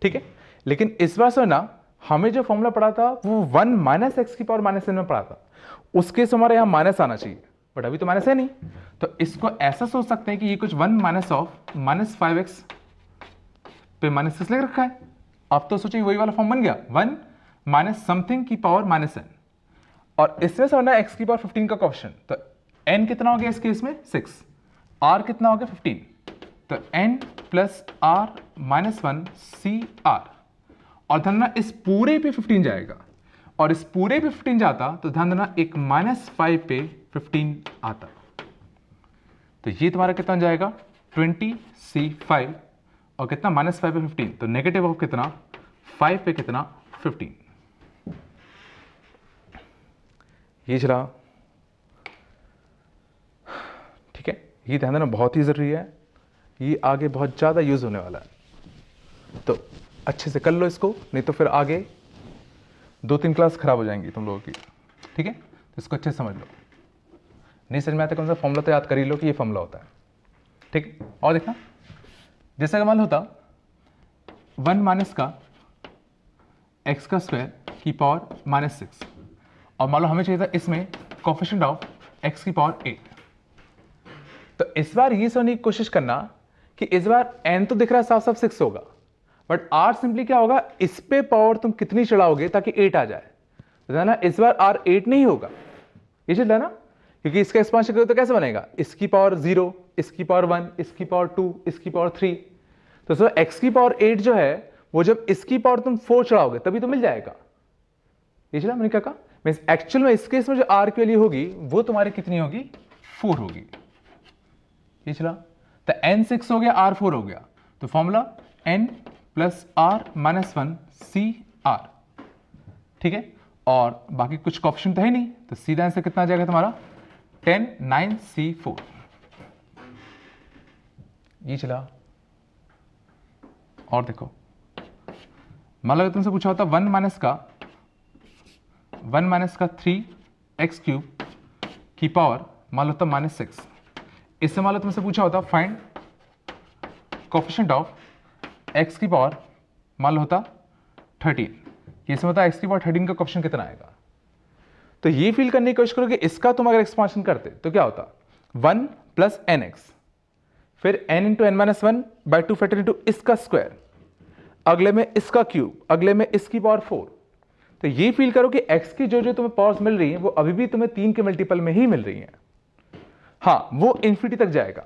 ठीक है, लेकिन इस बार से ना हमें जो फॉर्मूला पढ़ा था वो 1 माइनस एक्स की पावर माइनस n में पढ़ा था, उसके से हमारे यहाँ माइनस आना चाहिए, बट अभी तो माइनस है नहीं। तो इसको ऐसा सोच सकते हैं कि ये कुछ 1 माइनस ऑफ माइनस 5x पे माइनस 6 लिख रखा है। अब तो सोचिए वही वाला फॉर्म बन गया, 1 माइनस समथिंग की पावर माइनस n, और इसमें से होना x की पावर 15 का क्वेश्चन। तो n कितना हो गया इस केस में? 6। r कितना हो गया? 15। तो n plus r minus 1 c r, और ध्यान देना इस पूरे पे 15 जाएगा, और इस पूरे पे 15 जाता तो ध्यान देना एक माइनस 5 पे 15 आता। तो ये तुम्हारा कितना जाएगा? 20C5, और कितना? माइनस 5 पे 15, तो नेगेटिव ऑफ कितना? 5 पे कितना? 15। ये चला। ठीक है, ये ध्यान देना बहुत ही जरूरी है, ये आगे बहुत ज्यादा यूज होने वाला है, तो अच्छे से कर लो इसको, नहीं तो फिर आगे 2-3 क्लास खराब हो जाएंगी तुम लोगों की। ठीक है, तो इसको अच्छे से समझ लो, नहीं समझ में आता कौन सा फॉर्मूला तो याद कर ही लो कि ये फॉर्मूला होता है। ठीक है, और देखना, जैसा कि मान होता 1 माइनस का एक्स का स्क्वायर की पावर माइनस 6, और मान लो हमें चाहिए था इसमें कोफिशिएंट ऑफ एक्स की पावर 8। तो इस बार ये समझने की कोशिश करना कि इस बार n तो दिख रहा है साफ साफ 6 होगा, बट r सिंपली क्या होगा? इस पे पावर तुम कितनी चढ़ाओगे ताकि 8 आ जाए, है ना? इस बार r 8 नहीं होगा, ये चल रहा है ना, क्योंकि इसका एक्सपांशन करो तो कैसे बनेगा? इसकी पावर 0, इसकी पावर 1, इसकी पावर 2, इसकी पावर 3। तो सर x की पावर 8 जो है वो जब इसकी पावर तुम 4 चढ़ाओगे तभी तो मिल जाएगा। ये चला मैंने क्या कहा? मींस एक्चुअल में इस केस में जो r की वैल्यू होगी वो तुम्हारी कितनी होगी? 4 होगी। ये चला, तो n 6 हो गया, r 4 हो गया, तो formula n plus r minus 1 c r. ठीक है, और बाकी कुछ ऑप्शन तो है नहीं, तो सीधा आंसर कितना आ जाएगा तुम्हारा? 10 9 C4। ये चला, और देखो, मान लो तुमसे पूछा होता 1 माइनस का 3x क्यूब की पावर मान लो तो माइनस 6। इससे मान लो तुमसे पूछा होता फाइंड कोफिशिएंट ऑफ x की पावर मान लो होता 13, इसमें होता x की पावर 13 का कोफिशिएंट कितना आएगा? तो ये फील करने की कोशिश करो कि इसका तुम अगर एक्सपांशन करते तो क्या होता? 1 प्लस nx, फिर n into n minus 1 by 2 factor into इसका स्क्वायर, अगले में इसका क्यूब, अगले में इसकी पावर 4। तो ये फील करो कि x की जो जो तुम्हें पावर्स मिल रही है वो अभी भी तुम्हें 3 के मल्टीपल में ही मिल रही है। हाँ, वो इन्फिनिटी तक जाएगा।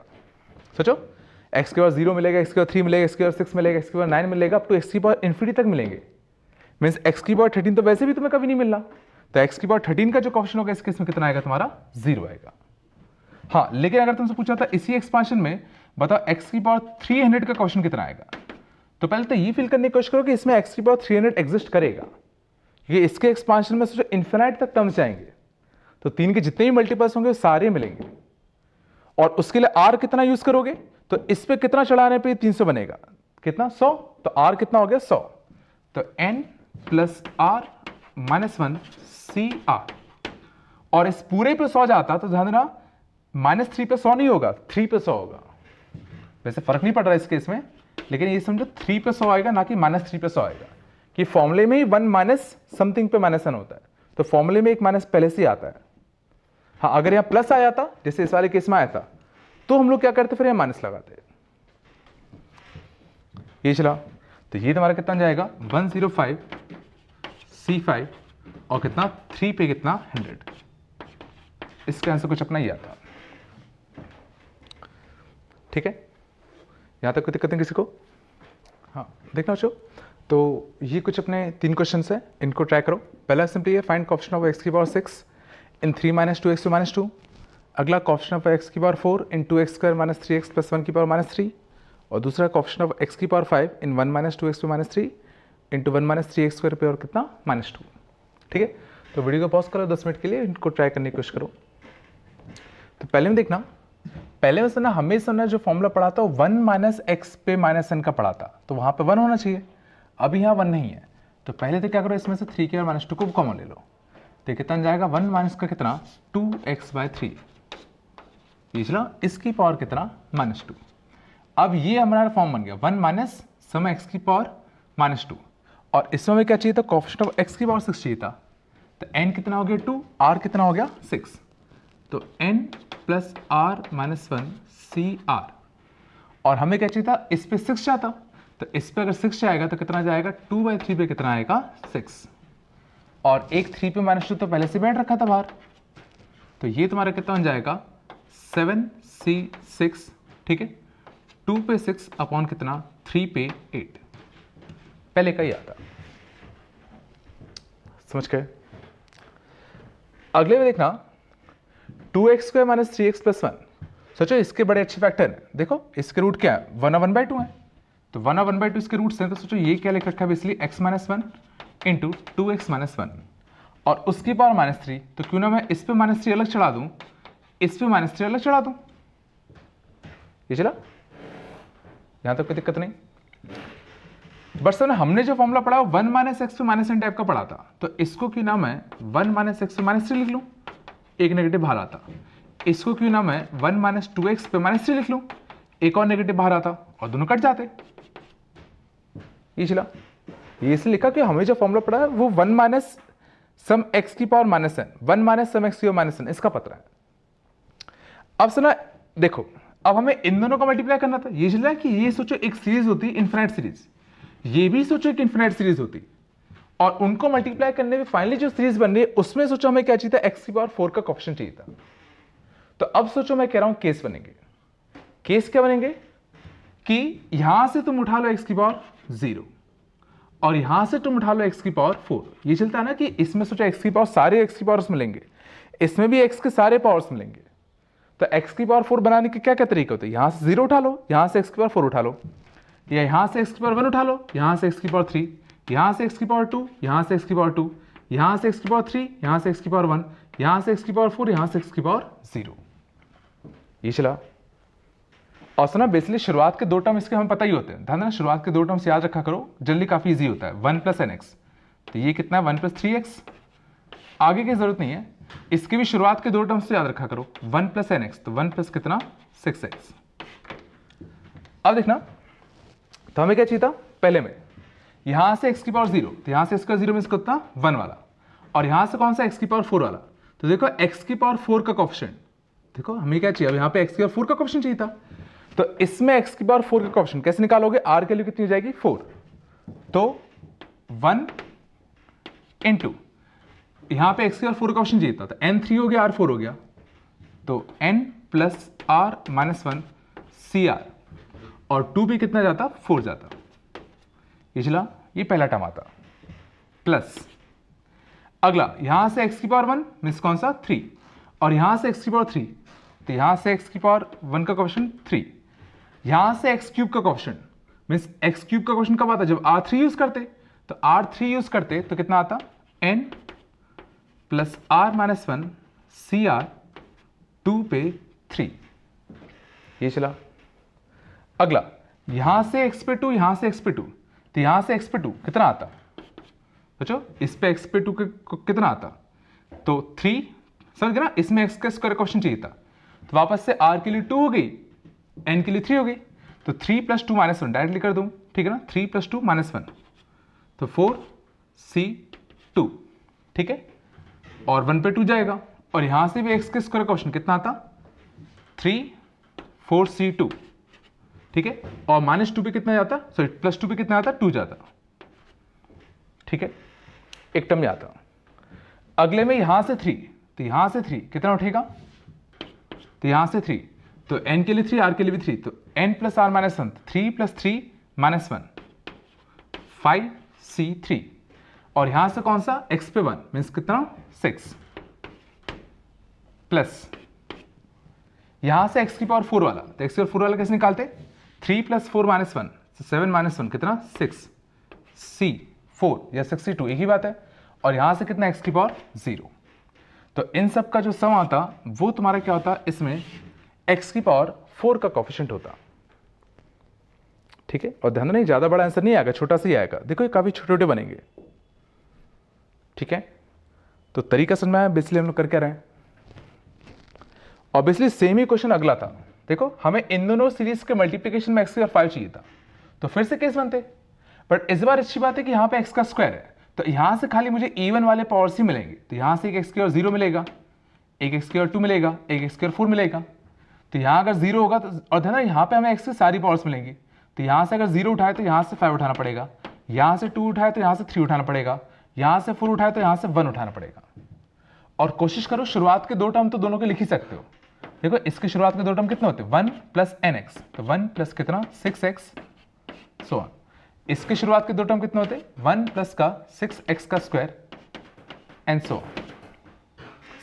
सोचो, x के बाद 0 मिलेगा, x के बाद 3 मिलेगा, x के बाद 6 मिलेगा, x के बाद 9 मिलेगा, अप टू x की पावर इन्फिनिटी तक मिलेंगे। मींस x की पावर 13 तो वैसे भी तुम्हें कभी नहीं मिलना, तो x की पावर 13 का जो कोफिशिएंट होगा इस केस में कितना आएगा तुम्हारा? 0 आएगा। हाँ, लेकिन अगर तुमसे पूछा था इसी एक्सपांशन में बताओ x की पावर 300 का कोफिशिएंट कितना आएगा, तो पहले तो ये फील करने की कोशिश करो कि इसमें x की पावर 300 एग्जिस्ट करेगा, क्योंकि इसके एक्सपांशन में सोचो इन्फिनाइट तक टर्म्स जाएंगे, तो 3 के जितने भी मल्टीपल्स होंगे वो सारे मिलेंगे। और उसके लिए r कितना यूज करोगे? तो इस पे कितना चढ़ाने पे 300 बनेगा? कितना? 100। तो r कितना हो गया? 100। तो n plus r minus 1 c r, और इस पूरे पे 100 जाता तो ध्यान देना माइनस 3 पे 100 नहीं होगा, 3 पे 100 होगा। वैसे फर्क नहीं पड़ रहा इस केस में, लेकिन ये समझो 3 पे 100 आएगा ना कि माइनस 3 पे 100 आएगा, कि फॉर्मूले में ही 1 माइनस समथिंग पे माइनस 1 होता है, तो फॉर्मूले में एक माइनस पहले से ही आता है। हाँ, अगर यहाँ प्लस आया था जैसे इस वाले केस में आया था तो हम लोग क्या करते? फिर यहाँ माइनस लगाते। ये चला, तो ये तुम्हारा कितना जाएगा? 105 C5, और कितना? 3 पे कितना? 100। इसका आंसर कुछ अपना ही आता। ठीक है, यहां तक कोई दिक्कत नहीं किसी को? देखना बच्चों, तो ये कुछ अपने 3 क्वेश्चन है, इनको ट्राई करो। पहला सिंपली है फाइंड कोएफिशिएंट ऑफ x की पावर 6 इन 3 - 2x to -2। अगला कोएफिशिएंट ऑफ x की पावर 4 इन 2x² - 3x + 1 की पावर -3। और दूसरा कोएफिशिएंट ऑफ x की power 5 in 1 - 2x to -3 into 1 - 3x² पे और कितना -2। ठीक है, तो वीडियो को पॉज करो 10 मिनट के लिए, इनको ट्राई करने की कोशिश करो। तो पहले में देखना, पहले में सुना हमें सुना जो फॉर्मूला पढ़ा था 1 - x पे -n का पढ़ा था, तो वहां पे 1 होना चाहिए। अब यहाँ 1 नहीं है, तो पहले तो क्या करो, इसमें से 3 के और -2 को कॉमन ले लो, तो कितना जाएगा 1 माइनस का कितना 2x/3, ये चला इसकी पावर कितना -2। अब ये हमारा फॉर्म बन गया 1 माइनस सम x की पावर -2, और इसमें हमें क्या चाहिए था, कोएफिशिएंट ऑफ x की पावर 6 चाहिए था। तो n कितना हो गया 2, r कितना हो गया 6, तो n + r - 1 CR। और हमें क्या चाहिए था, इस पे 6 जाता, तो इस पे अगर 6 जाएगा तो कितना जाएगा 2/3 पे कितना आएगा 6, और एक 3 पे -2 तो पहले से बैठ रखा था बाहर, तो ये तुम्हारा कितना बन जाएगा 7C6। ठीक है, 2 पे 6 अपॉन कितना 3 पे 8, पहले का ही आता। समझ गए? अगले में देखना 2x² - 3x + 1। सोचो इसके बड़े अच्छे फैक्टर हैं, देखो इसके रूट क्या है 1/2 है, तो 1/2 इसके रूट्स हैं, तो सोचो ये क्या लिख रखा है इसलिए x - 1 इंटू 2x - 1 और उसकी पावर -3, तो क्यों ना मैं इस पे -3 अलग चढ़ा दूं, इस पे -3 अलग चढ़ा दूं, ये चला, यहां तक कोई दिक्कत नहीं। बट सर हमने जो फॉर्मूला पढ़ा 1 - x पे -n टाइप का पढ़ा था, तो इसको क्यों ना मैं 1 - x पे -3 लिख लूं, एक नेगेटिव बाहर आता। इसको क्यों ना मैं 1 - 2x पे -3 लिख लूं, एक और नेगेटिव बाहर आता, और दोनों कट जाते। ये चला, ये इसलिए लिखा कि हमें जो फॉर्मूला पढ़ा है वो 1 माइनस सम x की power -n, 1 minus sum x की पावर -n, इसका पता है। अब सुना देखो, अब हमें इन दोनों का मल्टीप्लाई करना था। ये चला कि ये सोचो एक सीरीज होती इनफिनिट सीरीज, ये भी सोचो एक इनफिनिट सीरीज होती, और उनको मल्टीप्लाई करने में फाइनली जो सीरीज बन रही है उसमें सोचो हमें क्या चाहिए था, x की पावर 4 का कोएफिशिएंट चाहिए था। तो अब सोचो मैं कह रहा हूं केस बनेंगे। केस क्या बनेंगे कि यहां से तुम उठा लो x की पावर 0 और यहां से तुम उठा लो x की पावर 4। ये चलता है ना कि इसमें सोचो x की पावर सारे x की पावर्स मिलेंगे, इसमें भी x के सारे पावर्स मिलेंगे, तो x की पावर 4 बनाने के क्या क्या तरीके होते हैं, यहां से 0 उठा लो, यहां से x की पावर 4 उठा लो, या यहां से x की पावर 1 उठा लो, यहां से x की पावर 3, यहां से x की पावर 2, यहां से x की पावर 2, यहां से x की पावर 3, यहां से x की पावर 1, यहां से x की पावर 4, यहां से x की पावर 0। ये चला। और सुना बेसिकली शुरुआत के 2 टर्म इसके हमें पता ही होते हैं, ध्यान देना शुरुआत के 2 टर्म्स याद रखा करो, जल्दी काफी इजी होता है। 1 + nx, तो ये कितना है 1 + 3x, आगे की जरूरत नहीं है, इसके भी शुरुआत के 2 टर्म्स याद रखा करो। 1 + nx, तो 1 + कितना 6x। अब देखना, तो हमें क्या चाहिए था, पहले में यहां से x की पावर 0, तो यहां से इसका 0 में इसका कितना 1 वाला, और यहां से कौन सा x की पावर 4 वाला, तो देखो x की पावर 4 का कोएफिशिएंट, देखो हमें क्या चाहिए, अब यहां पे x की पावर 4 का कोएफिशिएंट चाहिए था, तो इसमें x की पावर 4 का कोएफिशिएंट कैसे निकालोगे, r के लिए कितनी हो जाएगी 4, तो 1 इंटू यहां पे x की पावर 4 का कोएफिशिएंट चाहिए था, तो n 3 हो गया r 4 हो गया, तो n + r - 1 CR, और 2 भी कितना जाता 4 जाता, ये चला, ये पहला टर्म आता, प्लस अगला यहां से x की पावर 1 मींस कौन सा 3, और यहां से x की पावर 3, तो यहां से x की पावर 1 का कोएफिशिएंट 3, यहां से x³ का कोएफिशिएंट मींस x³ का कोएफिशिएंट कब आता, जब r3 यूज करते, तो r3 यूज करते तो कितना आता n + r - 1 CR 2 पे 3, ये चला। अगला यहां से x पे 2, यहां से x पे 2, तो यहां से x पे 2 कितना आता, सोचो इस पे x पे 2 कितना आता, तो 3, समझ गए ना, इसमें x का स्क्वायर कोएफिशिएंट चाहिए था, तो वापस से r के लिए 2 हो गई, n के लिए 3 हो गई, तो 3 + 2 - 1 डायरेक्टली कर दूं, ठीक है ना, 3 + 2 - 1, तो 4C2, ठीक है, और 1 पे 2 जाएगा, और यहां से भी x के स्क्वायर कोएफिशिएंट कितना आता 3 4C2, ठीक है, और -2 पे कितना जाता, सॉरी +2 पे कितना आता 2 जाता, ठीक है, एक टर्म में आता। अगले में यहां से 3, तो यहां से 3 कितना उठेगा, तो यहां से 3, तो n के लिए 3, r के लिए भी 3, तो n + r - 1, 3 + 3 - 1, 5c3 और यहां से कौन सा x पे 1 मीन्स कितना 6 प्लस यहां से x की पावर 4 वाला, तो x की पावर 4 वाला कैसे निकालते 3 + 4 - 1 7 - 1 कितना 6 c4 या 62 एक ही बात है और यहां से कितना x की पावर 0। तो इन सब का जो सम आता वो तुम्हारा क्या होता इसमें x की पावर 4 का कोफिशिएंट होता। ठीक है, और ध्यान नहीं ज्यादा बड़ा आंसर नहीं आएगा, छोटा सा ही आएगा। देखो ये काफी छोटे छोटे बनेंगे। ठीक है, तो तरीका समझ में आया बेसिकली हम लोग कर क्या रहे हैं। ऑब्वियसली सेम ही क्वेश्चन अगला था। देखो हमें इन दोनों सीरीज के मल्टीप्लीकेशन में x की पावर 5 चाहिए था, तो फिर से केस बनते, बट इस बार अच्छी बात है कि यहां पे x का स्क्वायर है, तो यहां से खाली मुझे इवन वाले पावर्स ही मिलेंगे। तो यहां से एक x की पावर 0 मिलेगा, एक x की पावर 2 मिलेगा, एक x की पावर 4 मिलेगा। तो यहां अगर 0 होगा तो, और ध्यान यहां पे हमें x की सारी पावर्स मिलेंगी, तो यहां से अगर 0 उठाए तो यहां से 5 उठाना पड़ेगा, यहां से 2 उठाए तो यहां से 3 उठाना पड़ेगा, यहां से 4 उठाए तो यहां से 1 उठाना पड़ेगा। और कोशिश करो शुरुआत के 2 टर्म तो दोनों के लिख ही सकते हो। देखो इसके शुरुआत के 2 टर्म कितने होते हैं 1 + nx, तो 1 + कितना 6x सो ऑन। इसके शुरुआत के 2 टर्म कितने होते 1 + का 6x का स्क्वायर एंड सो ऑन।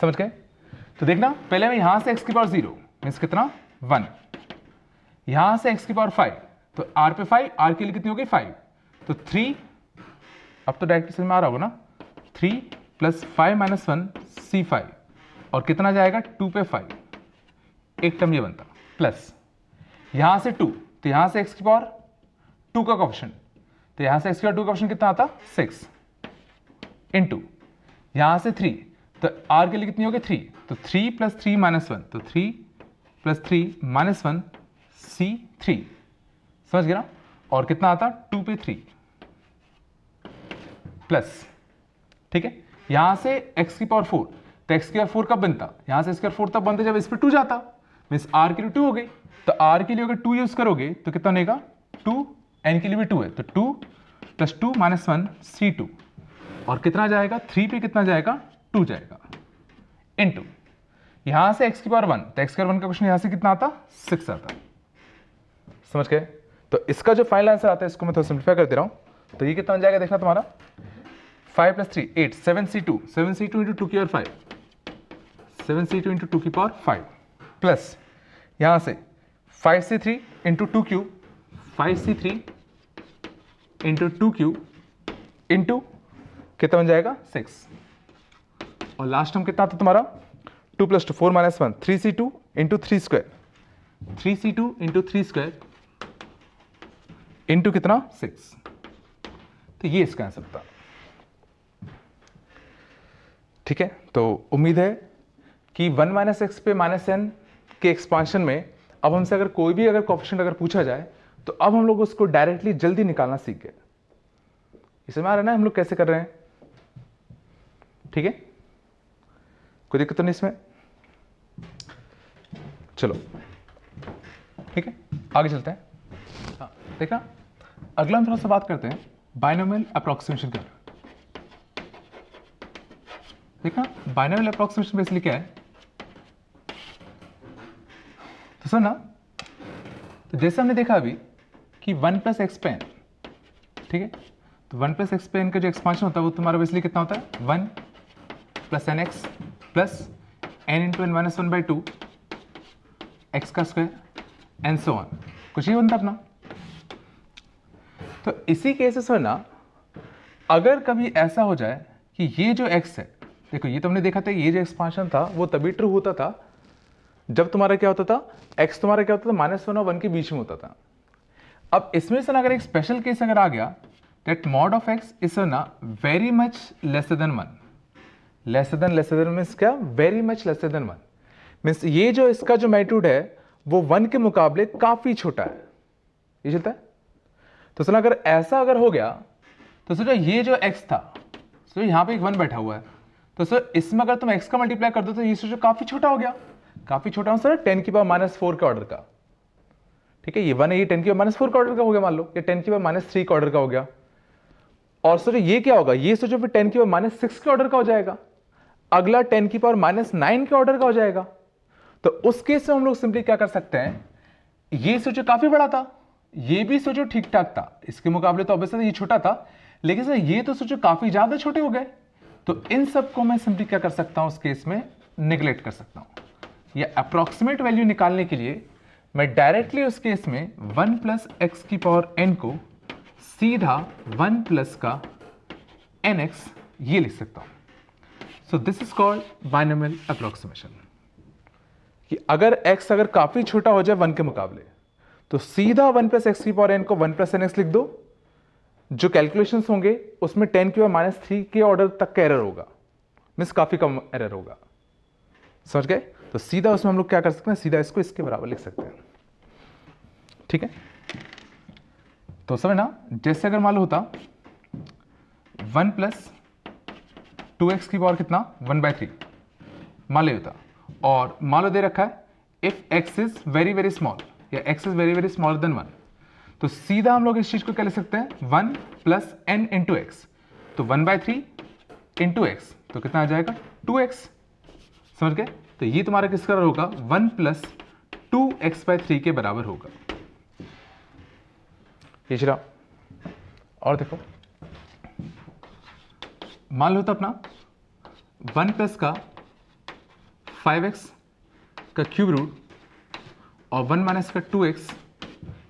समझ गए। तो देखना पहले मैं यहां से x की पावर 0 मीन्स कितना 1, यहां से x की पावर 5, तो r पे 5, r के लिए कितनी हो गई 5, तो 3, अब तो डायरेक्ट समझ में आ रहा होगा ना, 3 + 5 - 1 c5 और कितना जाएगा 2 पे 5, एक टर्म ये बनता, प्लस यहां से 2, तो यहां से x की पावर 2 का कोएफिशिएंट, तो यहां से x की पावर 2 का कोएफिशिएंट कितना आता 6 इनटू यहां से 3, तो r के लिए कितनी हो गई 3, तो 3 + 3 - 1, तो 3 + 3 - 1 c3, समझ गया ना। और कितना आता 2 पे 3 प्लस, ठीक है, यहां से x की पावर 4, तो x की पावर 4 कब बनता, यहां से x की पावर 4 तब बनता जब इस पे 2 जाता, मीन्स r के लिए 2 हो गई, तो r के लिए अगर 2 यूज करोगे तो कितना बनेगा 2, n के लिए भी 2 है, तो 2 + 2 - 1 c2 और कितना जाएगा 3 पे कितना जाएगा 2 जाएगा इनटू यहां से x की पावर 1, तो x की पावर 1 का क्वेश्चन यहां से कितना आता 6 आता। समझ गए। तो इसका जो फाइनल आंसर आता है इसको मैं थोड़ा सिंप्लीफाई कर दे रहा हूं, तो ये कितना बन जाएगा देखना तुम्हारा 5 + 3 8 7c2 7c2 × 2 की पावर 5 7c2 × 2 की पावर 5 प्लस यहां से 5c3 × 2 cube 5c3 × 2 cube into कितना बन जाएगा 6 और लास्ट टर्म कितना था तुम्हारा 2 + 2 4 - 1 3c2 × 3 square 3c2 × 3 square into कितना 6, तो ये इसका आंसर था। ठीक है, तो उम्मीद है कि 1 - x पे -n के एक्सपांशन में अब हमसे अगर कोई भी अगर कोएफिशिएंट अगर पूछा जाए तो अब हम लोग उसको डायरेक्टली जल्दी निकालना सीख गए। इसमें आ रहा है ना हम लोग कैसे कर रहे हैं। ठीक है, कोई दिक्कत तो नहीं इसमें। चलो ठीक है, आगे चलते हैं। हाँ देखना, अगला हम थोड़ा सा बात करते हैं बाइनोमियल अप्रोक्सीमेशन का। देखना बाइनोमियल अप्रोक्सीमेशन बेसिकली क्या है, तो सुन ना, तो जैसे हमने देखा अभी कि 1 + x पे n, ठीक है, तो 1 + x पे n का जो एक्सपांशन होता है वो तुम्हारा बेसिकली कितना होता है 1 + nx plus n × n - 1/2 x का स्क्वायर एंड सो ऑन, कुछ ही बनता अपना। तो इसी केसेस में ना अगर कभी ऐसा हो जाए कि ये जो x है, देखो ये तुमने देखा था ये जो एक्सपांशन था वो तभी ट्रू होता था जब तुम्हारा क्या होता था x तुम्हारा क्या होता था -1 और 1 के बीच में होता था। अब इसमें से ना अगर एक स्पेशल केस अगर आ गया that mod of x is ना very much lesser than 1, lesser than means क्या very much lesser than 1 means ये जो इसका जो मैग्नीट्यूड है वो 1 के मुकाबले काफी छोटा है, ये चलता है। तो सुना अगर ऐसा अगर हो गया तो सोचो ये जो x था, तो यहाँ पे एक 1 बैठा हुआ है, तो सर इसमें अगर तुम x का मल्टीप्लाई कर दो तो ये सोचो काफी छोटा हो गया, काफी छोटा हो सर 10 की पावर -4 के ऑर्डर का। ठीक है, ये 1 है, ये 10 की पावर -4 का ऑर्डर का हो गया, मान लो ये 10 की पावर -3 का ऑर्डर का हो गया। और सोचो ये क्या होगा, ये सोचो फिर 10 की पावर -6 के ऑर्डर का हो जाएगा, अगला 10 की पावर -9 के ऑर्डर का हो जाएगा। तो उस केस में हम लोग सिंपली क्या कर सकते हैं, ये सोचो काफी बड़ा था, ये भी सोचो ठीक ठाक था, इसके मुकाबले तो ऑब्वियसली ये छोटा था, लेकिन सर ये तो सोचो काफी ज्यादा छोटे हो गए। तो इन सब को मैं सिंपली क्या कर सकता हूं, उस केस में निगलेक्ट कर सकता हूं। या अप्रोक्सीमेट वैल्यू निकालने के लिए मैं डायरेक्टली उस केस में 1 प्लस एक्स की पावर n को सीधा 1 प्लस का nx ये लिख सकता हूं। So this is called binomial approximation, कि अगर x अगर काफी छोटा हो जाए 1 के मुकाबले तो सीधा 1 प्लस एक्स की पावर n को 1 प्लस nx लिख दो। जो कैलकुलेशंस होंगे उसमें 10 की पावर -3 के ऑर्डर तक का एरर होगा, मीन्स काफी कम एरर होगा, समझ गए। तो सीधा उसमें हम लोग क्या कर सकते हैं, सीधा इसको इसके बराबर लिख सकते हैं, ठीक है। तो समझ ना, जैसे अगर मान लो होता 1 प्लस 2x की पावर कितना 1/3 मान लो होता, और मान लो दे रखा है if x is very very small या x is very very smaller than 1, तो सीधा हम लोग इस चीज को क्या लिख सकते हैं 1 प्लस n इंटू एक्स। तो 1/3 इंटू एक्स तो कितना आ जाएगा 2x, समझ गए। तो ये तुम्हारा किसका होगा 1 प्लस 2x/3 के बराबर होगा। ये चला, और देखो मान लो तो अपना 1 प्लस का 5x का क्यूब रूट और 1 माइनस का 2x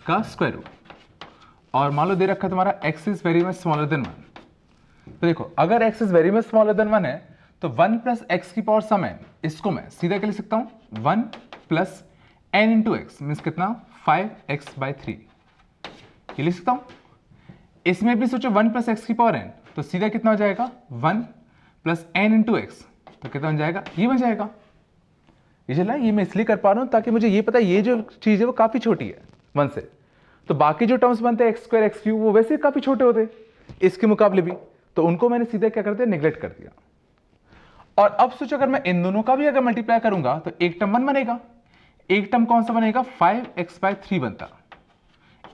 का स्क्वायर रूट, और मान लो दे रखा है तुम्हारा x is very much smaller than 1। तो देखो अगर x is very much smaller than 1 है तो 1 प्लस एक्स की पावर सम n, इसको मैं सीधा क्या लिख सकता हूं 1 plus n into x, means कितना 5x/3 ये लिख सकता हूं। इसमें भी सोचो 1 प्लस एक्स की पावर n, तो सीधा कितना हो जाएगा 1 प्लस n इंटू एक्स, तो कितना बन जाएगा ये बन जाएगा। ये चला, ये मैं इसलिए कर पा रहा हूं ताकि मुझे ये पता है ये जो चीज है वो काफी छोटी है 1 से, तो बाकी जो टर्म्स बनते हैं x² x³ वो वैसे काफी छोटे होते इसके मुकाबले भी, तो उनको मैंने सीधे क्या कर दिया निगलेक्ट कर दिया। और अब सोचो अगर मैं इन दोनों का भी अगर मल्टीप्लाई करूंगा तो एक टर्म 1 बनेगा, एक टर्म कौन सा बनेगा 5x/3 बनता,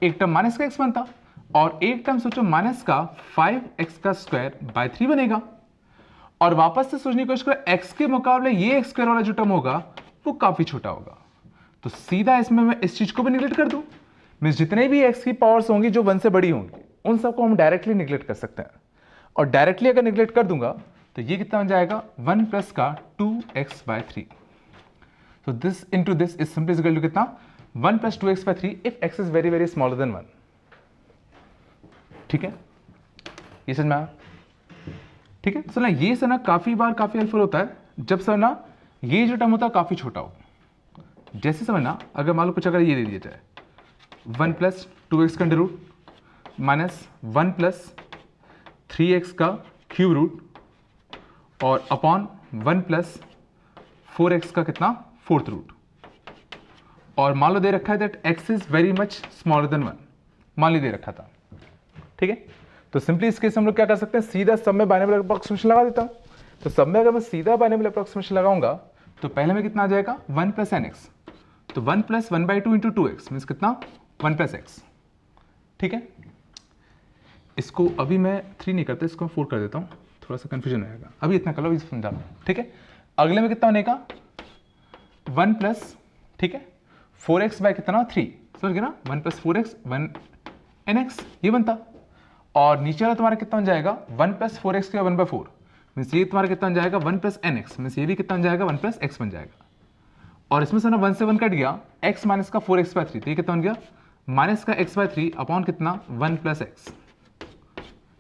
एक टर्म माइनस का x बनता, और एक टर्म सोचो माइनस का 5x² बनेगा। और वापस से सोचने की कोशिश करो x के मुकाबले ये x² वाला जो टर्म होगा वो काफी छोटा होगा, तो सीधा इसमें मैं इस चीज को भी निगलेक्ट कर दूं। मींस जितने भी x की पावर्स होंगी जो 1 से बड़ी होंगी उन सबको हम डायरेक्टली निगलेक्ट कर सकते हैं, और डायरेक्टली अगर निगलेक्ट कर दूंगा तो ये कितना बन जाएगा 1 प्लस का 2x/3। so this into this is simply equal to कितना 1 plus 2x/3 if x is very very smaller than 1, ठीक है। ये समझ में आया, ठीक है। सर ना ये सर ना काफी बार काफी हेल्पफुल होता है जब सर ना ये जो टर्म होता है काफी छोटा हो। जैसे समझना अगर मान लो कुछ अगर ये दे दिया जाए 1 प्लस 2x का under root minus 1 plus 3x का क्यूब रूट और अपॉन 1 प्लस 4x का कितना 4th रूट, और मान लो दे रखा है that x is very much smaller than 1, मान ली दे रखा था, ठीक है। तो सिंपली इस केस हम लोग क्या कर सकते हैं सीधा सब में बाइनोमियल अप्रोक्सीमेशन लगा देता हूं। तो सब में अगर मैं सीधा बाइनोमियल अप्रोक्सीमेशन लगाऊंगा तो पहले में कितना आ जाएगा 1 प्लस nx, तो 1 प्लस 1/2 इंटू 2x मीन्स कितना 1 प्लस x, ठीक है। इसको अभी मैं 3 नहीं करता, इसको 4 कर देता हूँ, थोड़ा सा कंफ्यूजन रहेगा, अभी इतना कर लो, समझा लो, ठीक है। अगले में कितना बनेगा 1 प्लस, ठीक है 4x बाय कितना 3, समझ गए ना 1 प्लस 4x 1 nx ये बनता, और नीचे वाला तुम्हारा कितना बन जाएगा 1 प्लस 4x का 1/4 मीन्स ये तुम्हारा कितना बन जाएगा 1 प्लस nx मीन्स ये भी कितना बन जाएगा 1 प्लस x बन जाएगा, और इसमें से ना 1 से 1 कट गया x माइनस का 4x/3, तो ये कितना बन गया माइनस का x/3 अपॉन कितना 1 प्लस x,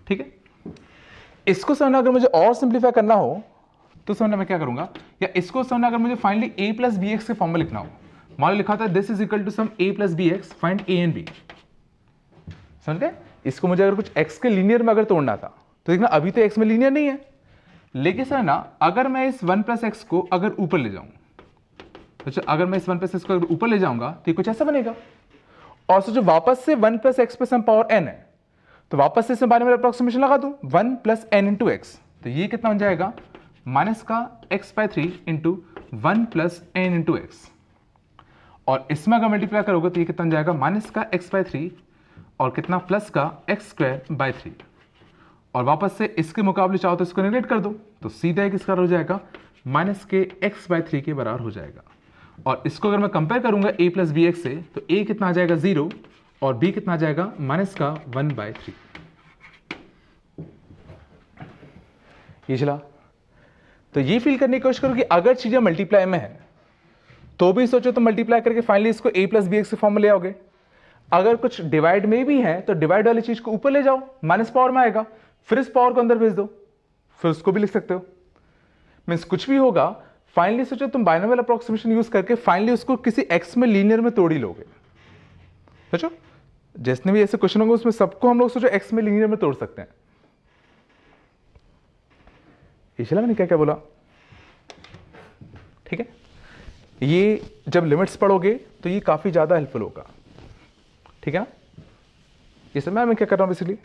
ठीक है। इसको समझना अगर मुझे और सिंप्लीफाई करना हो तो समझना मैं क्या करूंगा, या इसको समझना अगर मुझे finally a plus b x के फॉर्म में लिखना हो, मान लो लिखा था this is equal to some a plus b x find a and b, समझ गए। इसको मुझे अगर कुछ x के लीनियर में अगर तोड़ना था तो देखना अभी तो x में लीनियर नहीं है, लेकिन सर ना अगर मैं इस 1 प्लस एक्स को अगर ऊपर ले जाऊं, तो अगर मैं इस 1 प्लस एक्स को ऊपर ले जाऊंगा तो ये कुछ ऐसा बनेगा, और सोचो वापस से 1 प्लस एक्स पे सम पावर n है, तो वापस से इसमें बारे में अप्रोक्सीमेशन लगा दूं 1 प्लस n इंटू एक्स, तो ये कितना बन जाएगा माइनस का x/3 into 1 plus n into x, और इसमें अगर मल्टीप्लाई करोगे तो ये कितना बन जाएगा माइनस का x/3 और कितना प्लस का x²/3, और वापस से इसके मुकाबले चाहो तो इसको निगलेक्ट कर दो, तो सीधा एक इसका हो जाएगा माइनस के x/3 के बराबर हो जाएगा। और इसको अगर मैं कंपेयर करूंगा a प्लस बी एक्स से तो a कितना आ जाएगा 0 और b कितना आ जाएगा माइनस का 1/3। ये चला। तो ये फील करने की कोशिश करो कि अगर चीजें मल्टीप्लाई में है तो भी सोचो तो मल्टीप्लाई करके फाइनली इसको a प्लस बी एक्स के फॉर्म में ले आओगे। अगर कुछ डिवाइड में भी है तो डिवाइड वाली चीज को ऊपर ले जाओ, माइनस पावर में आएगा, फिर इस पावर को अंदर भेज दो, फिर उसको भी लिख सकते हो। मीन्स कुछ भी होगा फाइनली सोचो तुम बाइनोमियल अप्रोक्सीमेशन यूज करके फाइनली उसको किसी एक्स में लीनियर में तोड़ ही लोगे। सोचो जितने भी ऐसे क्वेश्चन होंगे उसमें सबको हम लोग सोचो एक्स में लीनियर में तोड़ सकते हैं। ये चला मैंने क्या क्या बोला, ठीक है। ये जब लिमिट्स पढ़ोगे तो ये काफी ज्यादा हेल्पफुल होगा, ठीक है ना। ये समझ मैं क्या कर रहा हूं बेसिकली,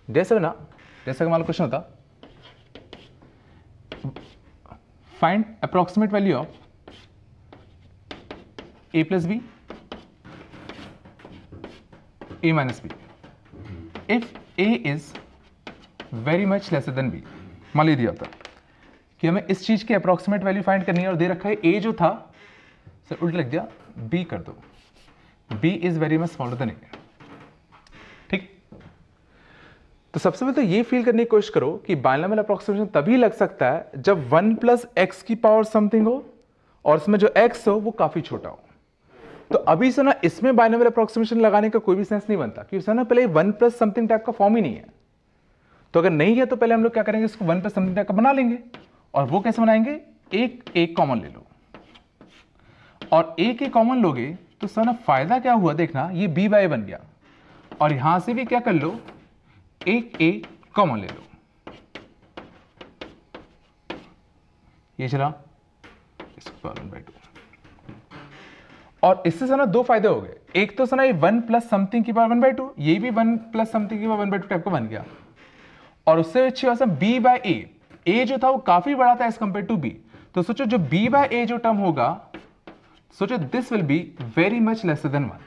जैसे ना जैसा हमारा क्वेश्चन होता find approximate value of a plus b a minus b if a is very much lesser than b। मान लीजिए होता कि हमें इस चीज की अप्रोक्सीमेट वैल्यू फाइंड करनी है और दे रखा है a जो था सर उल्टा लिख दिया b कर दो, b is very much smaller than a, ठीक। तो सबसे पहले तो ये फील करने की कोशिश करो कि बाइनोमियल अप्रोक्सीमेशन तभी लग सकता है जब 1 प्लस एक्स की पावर समथिंग हो और इसमें जो x हो वो काफी छोटा हो। तो अभी से ना इसमें बाइनोमियल अप्रोक्सीमेशन लगाने का कोई भी सेंस नहीं बनता क्योंकि ना पहले 1 प्लस समथिंग टाइप का फॉर्म ही नहीं है। तो अगर नहीं है तो पहले हम लोग क्या करेंगे, इसको 1 प्लस समथिंग टाइप का बना लेंगे। और वो कैसे बनाएंगे, एक कॉमन ले लो और एक कॉमन लोगे तो सर ना फायदा क्या हुआ देखना, ये b बाय बन गया और यहां से भी क्या कर लो, एक कॉमन ले लो। ये चला इसको 1/2 और इससे सना दो फायदे हो गए। एक तो सना ये 1 प्लस समथिंग की पावर 1/2, ये भी 1 प्लस समथिंग की पावर 1/2 टाइप का बन गया। और उससे अच्छी बात है b बाय a जो था वो काफी बड़ा था एज कंपेयर टू b। तो सोचो जो b बाय a जो टर्म होगा, सोचो this will be very much lesser than 1।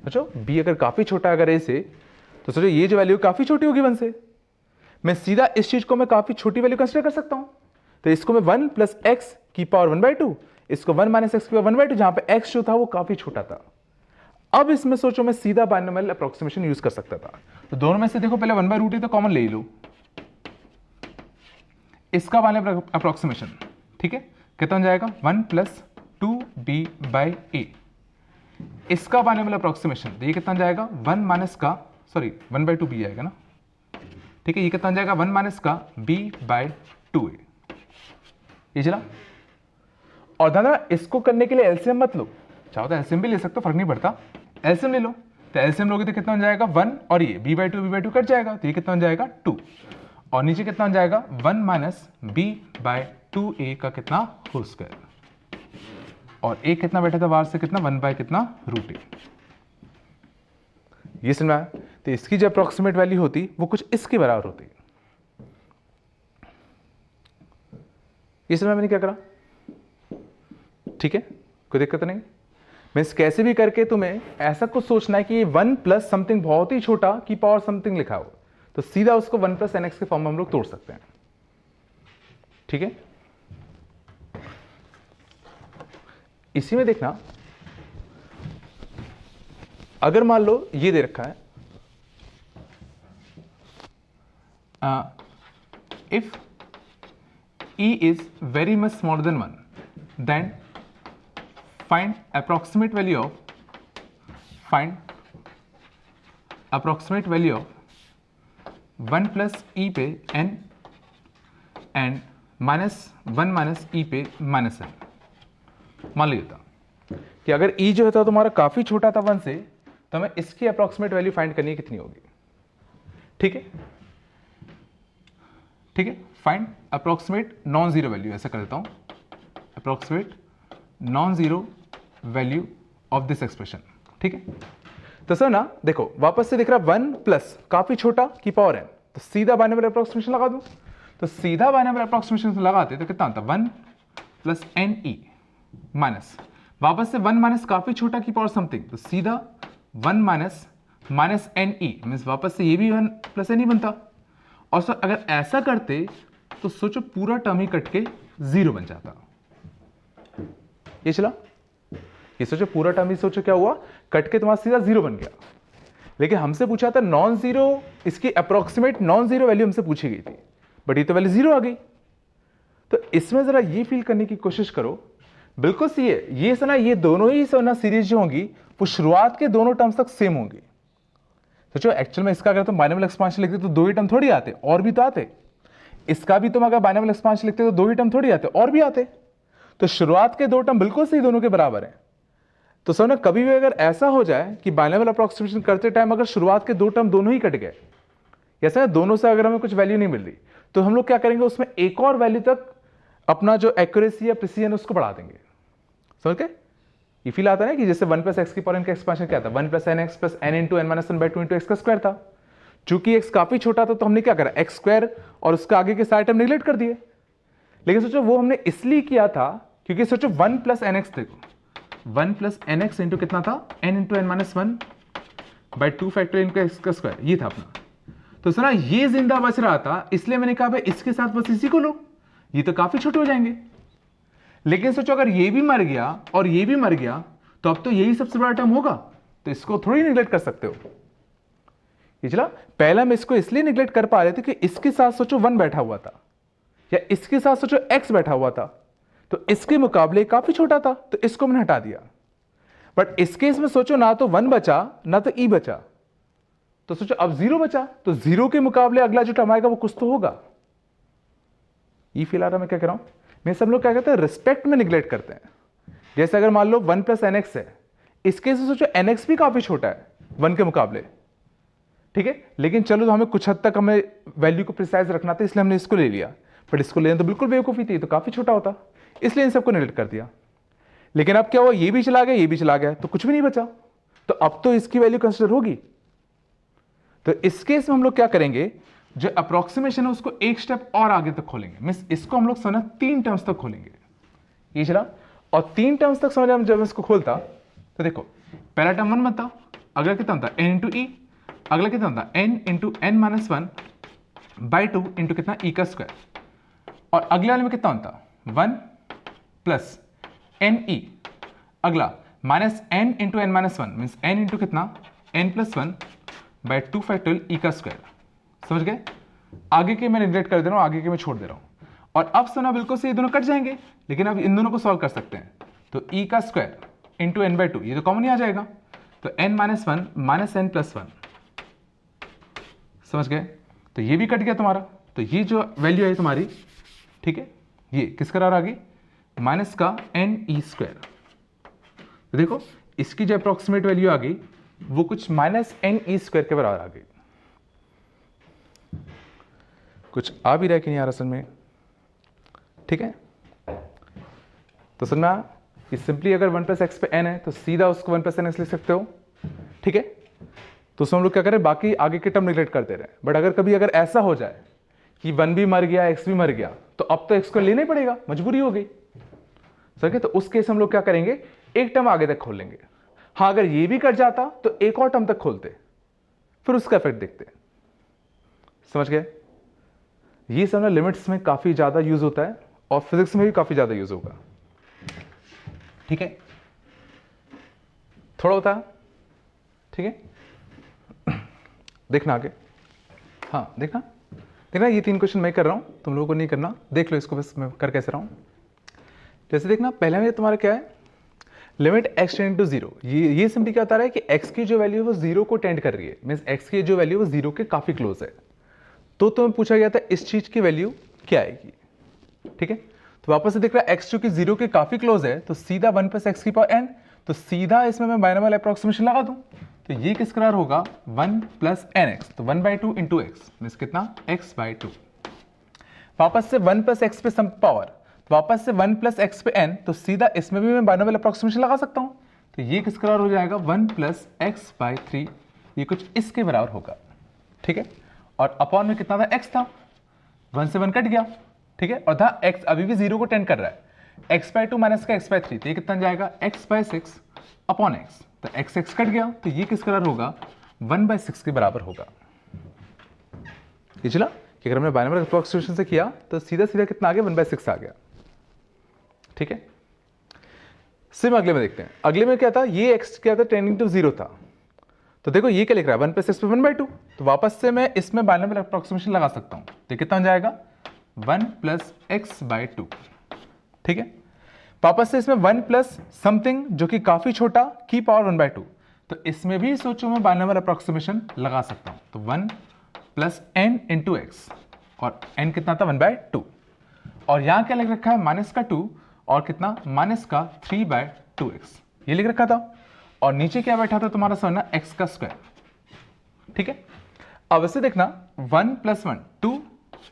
सोचो b अगर काफी छोटा अगर a से तो सोचो ये जो वैल्यू काफी छोटी होगी 1 से। मैं सीधा इस चीज को मैं काफी छोटी वैल्यू कंसीडर कर सकता हूं। तो इसको मैं 1 प्लस एक्स की पावर 1/2, इसको 1 माइनस एक्स की पावर 1/2, जहां पे x जो था वो काफी छोटा था। अब इसमें सोचो मैं सीधा बाइनोमियल अप्रोक्सीमेशन यूज कर सकता था। तो दोनों में से देखो पहले 1/√a तो कॉमन ले ही लो, इसका बाइनोमियल अप्रोक्सीमेशन, ठीक है, कितना हो जाएगा 1 प्लस 2b बाय a। इसका बाइनोमियल अप्रोक्सीमेशन ये कितना जाएगा 1 माइनस का 1/2b आएगा ना, ठीक है। ये कितना जाएगा 1 माइनस का b बाय 2a। ये चला। और दादा इसको करने के लिए एलसीएम मत लो, चाहो तो एलसीएम भी ले सकते हो, फर्क नहीं पड़ता। एलसीएम ले लो, तो एलसीएम लोगे तो कितना हो जाएगा 1 और ये b/2 कट जाएगा, तो ये कितना हो जाएगा 2 और नीचे कितना हो जाएगा 1 माइनस b/2a का कितना होल स्क्वायर और एक कितना बैठा था बाहर से कितना 1/√a। ये समझा। तो इसकी जो अप्रोक्सीमेट वैल्यू होती वो कुछ इसके बराबर होती। ये समझा मैंने क्या करा, ठीक है, कोई दिक्कत नहीं। मीन्स कैसे भी करके तुम्हें ऐसा कुछ सोचना है कि ये 1 प्लस समथिंग बहुत ही छोटा की पावर समथिंग लिखा हो तो सीधा उसको 1 प्लस nx के फॉर्म में हम लोग तोड़ सकते हैं, ठीक है। इसी में देखना अगर मान लो ये दे रखा है if e is very much smaller than 1 then find approximate value of approximate value of 1 plus e पे n and minus 1 minus e पे minus n। मान लीजिए कि अगर e जो है था तुम्हारा काफी छोटा था 1 से, तो हमें इसकी अप्रोक्सीमेट वैल्यू फाइंड करनी है, कितनी होगी, ठीक है, ठीक है। Find approximate non zero value, ऐसा कर देता हूं, approximate non zero value of this expression, ठीक है। तो सर ना देखो वापस से दिख रहा 1 प्लस काफी छोटा की पावर n, तो सीधा बाइनोमियल अप्रोक्सीमेशन लगा दूं। तो सीधा बाइनोमियल अप्रोक्सीमेशन लगाते तो कितना आता 1 प्लस ne माइनस वापस से 1 माइनस काफी छोटा की पावर समथिंग, तो सीधा 1 माइनस माइनस ne मीन्स वापस से ये भी 1 प्लस ne बनता। और सर अगर ऐसा करते तो सोचो पूरा टर्म ही कट के 0 बन जाता। ये चला। ये सोचो पूरा टर्म ही सोचो क्या हुआ, कट के तुम्हारा सीधा 0 बन गया। लेकिन हमसे पूछा था नॉन जीरो, इसकी अप्रोक्सीमेट नॉन जीरो वैल्यू हमसे पूछी गई थी, बट ये तो वैल्यू 0 आ गई। तो इसमें जरा ये फील करने की कोशिश करो, बिल्कुल सही है ये सना, ये दोनों ही सना सीरीज जो होंगी वो शुरुआत के दोनों टर्म्स तक सेम होंगी। सोचो एक्चुअल में इसका अगर तुम बाइनोमियल एक्सपांशन लिखते तो 2 ही टर्म थोड़ी आते, और भी तो आते। इसका भी तुम अगर बाइनोमियल एक्सपांशन लिखते तो 2 ही टर्म थोड़ी आते, और भी आते। तो शुरुआत के 2 टर्म बिल्कुल सही दोनों के बराबर हैं। तो समझो कभी भी अगर ऐसा हो जाए कि बाइनोमियल अप्रोक्सीमेशन करते टाइम अगर शुरुआत के 2 टर्म दोनों ही कट गए, जैसे दोनों से अगर हमें कुछ वैल्यू नहीं मिल रही, तो हम लोग क्या करेंगे, उसमें एक और वैल्यू तक अपना जो एक्यूरेसी या प्रिसीजन उसको बढ़ा देंगे। समझ गए? ये फील आता है ना कि जैसे 1 + x की पावर n का एक्सपांशन क्या था, 1 + nx + n × n - 1/2 × x का स्क्वायर था। चूंकि x काफी छोटा था तो हमने क्या करा, x स्क्वायर और उसका आगे के सारे टर्म नेगलेक्ट कर दिए। लेकिन सोचो वो हमने इसलिए किया था क्योंकि सोचो 1 + nx, देखो 1 + nx इंटू कितना था, n × n - 1/2 फैक्टोरियल इनका x का स्क्वायर, ये था अपना। तो सुना ये जिंदा बच रहा था, इसलिए मैंने कहा भाई इसके साथ बस इसी को लो, ये तो काफी छोटे हो जाएंगे। लेकिन सोचो अगर ये भी मर गया और ये भी मर गया तो अब तो यही सबसे बड़ा टर्म होगा, तो इसको थोड़ी निगलेक्ट कर सकते हो। ये चला, पहला हम इसको इसलिए निगलेक्ट कर पा रहे थे कि इसके साथ सोचो 1 बैठा हुआ था, या इसके साथ सोचो x बैठा हुआ था, तो इसके मुकाबले काफी छोटा था, तो इसको मैंने हटा दिया। बट इस केस में सोचो ना तो 1 बचा ना तो e बचा, तो सोचो अब 0 बचा, तो 0 के मुकाबले अगला जो टर्म आएगा वो कुछ तो होगा। ये फील आ रहा मैं क्या कह रहा हूं, मैं सब लोग क्या कहते हैं रिस्पेक्ट में निगलेक्ट करते हैं। जैसे अगर मान लो 1 + nx है, इसके से सोचो nx भी काफी छोटा है 1 के मुकाबले, ठीक है, लेकिन चलो तो हमें कुछ हद तक हमें वैल्यू को प्रिसाइज रखना था, इसलिए हमने इसको ले लिया। बट इसको लेना तो बिल्कुल बेवकूफी थी, तो काफी छोटा होता, इसलिए इन सबको निगलेक्ट कर दिया। लेकिन अब क्या हुआ, ये भी चला गया ये भी चला गया, तो कुछ भी नहीं बचा, तो अब तो इसकी वैल्यू कंसिडर होगी। तो इस केस में हम लोग क्या करेंगे, जो अप्रोक्सीमेशन है उसको एक स्टेप और आगे तक खोलेंगे, मींस इसको हम लोग समझना 3 टर्म्स तक खोलेंगे। ये चला, और 3 टर्म्स तक समझ जब इसको खोलता तो देखो पहला टर्म 1 बनता, अगला कितना होता n × e, अगला कितना होता n × n - 1/2 इंटू कितना e का स्क्वायर, और अगले वाले में कितना होता 1 + ne, अगला -n × n - 1 means n into कितना n + 1/2 फैक्टोरियल e का स्क्वायर। समझ गए? आगे के मैं निगलेक्ट कर दे रहा हूं, आगे के मैं छोड़ दे रहा हूं। और अब सुना बिल्कुल से ये दोनों कट जाएंगे, लेकिन अब इन दोनों को सॉल्व कर सकते हैं। तो e का स्क्वायर इंटू n/2, ये तो कॉमन ही आ जाएगा, तो n - 1 - n + 1। समझ गए? तो ये भी कट गया तुम्हारा, तो ये जो वैल्यू है तुम्हारी, ठीक है, ये किस करार आ गई, माइनस का ne²। तो देखो इसकी जो अप्रोक्सीमेट वैल्यू आ गई वो कुछ -ne² के बराबर आ गई। कुछ आ भी रहा है कि नहीं आ रहा असल में, ठीक है। तो सुनना कि सिंपली अगर 1 + x पे n है तो सीधा उसको 1 + nx लिख सकते हो, ठीक है। तो उसमें हम लोग क्या करें, बाकी आगे के टर्म निगलेक्ट करते रहे। बट अगर कभी अगर ऐसा हो जाए कि 1 भी मर गया x भी मर गया, तो अब तो x को लेना ही पड़ेगा, मजबूरी हो गई। सही, तो उस केस हम लोग क्या करेंगे, एक टर्म आगे तक खोल लेंगे। हाँ अगर ये भी कट जाता तो एक और टर्म तक खोलते, फिर उसका इफेक्ट देखते। समझ गए? ये सब ना लिमिट्स में काफी ज्यादा यूज होता है और फिजिक्स में भी काफी ज्यादा यूज होगा, ठीक है, थोड़ा होता है, ठीक है। देखना आगे, हाँ देखना देखना, ये 3 क्वेश्चन मैं कर रहा हूं, तुम लोगों को नहीं करना, देख लो इसको बस मैं कर कैसे रहा हूं। जैसे देखना पहले में तुम्हारा क्या है, लिमिट x टेंड टू 0, ये सिंपली क्या बता रहा है कि x की जो वैल्यू है वो 0 को टेंड कर रही है, मींस x की जो वैल्यू है वो 0 के काफी क्लोज है। तो तुम्हें पूछा गया था इस चीज की वैल्यू क्या आएगी, ठीक है। तो वापस से दिख रहा है x चूंकि 0 के काफी क्लोज है, तो सीधा 1 + x की पावर n, तो सीधा इसमें मैं बाइनोमियल अप्रोक्सीमेशन लगा दूं, तो ये किस करार होगा 1 + nx, तो 1/2 × x मींस कितना x/2। वापस से 1 + x पे सम पावर, तो वापस से 1 + x पे n, तो सीधा इसमें भी मैं बाइनोमियल अप्रोक्सीमेशन लगा सकता हूं, तो ये किस करार हो जाएगा 1 + x/3, ये कुछ इसके बराबर होगा, ठीक है। और अपॉन में कितना था x था, 1 से 1 कट गया, ठीक है, और था x अभी भी 0 को टेंड कर रहा है, x/2 माइनस का x/3, तो ये कितना जाएगा x/6 अपॉन x, तो x कट गया, तो ये किस करार होगा 1/6 के बराबर होगा। ये चला कि अगर हमने बाइनोमियल अप्रोक्सीमेशन से किया तो सीधा सीधा कितना आ गया 1/6 आ गया, ठीक है। सिम अगले में देखते हैं। अगले में क्या था, ये एक्स क्या था, टेंडिंग टू 0 था। तो देखो ये क्या लिख रहा है, 1 प्लस एक्स 1/2। तो वापस से मैं इसमें बाइनोमियल अप्रोक्सीमेशन लगा सकता हूँ। तो कितना हो जाएगा, 1 प्लस एक्स बाई 2। ठीक है, वापस से इसमें 1 प्लस समथिंग जो कि काफी छोटा की पावर 1/2। तो इसमें भी सोचो मैं बाइनोमियल अप्रोक्सीमेशन लगा सकता हूं। तो 1 प्लस एन इंटू एक्स, और एन कितना था, 1/2। और यहां क्या लिख रखा है, माइनस का 2, और कितना, माइनस का 3/2x, ये लिख रखा था। और नीचे क्या बैठा था तुम्हारा सर ना, एक्स का स्क्वायर। ठीक है, अब इसे देखना, 1 प्लस 1 2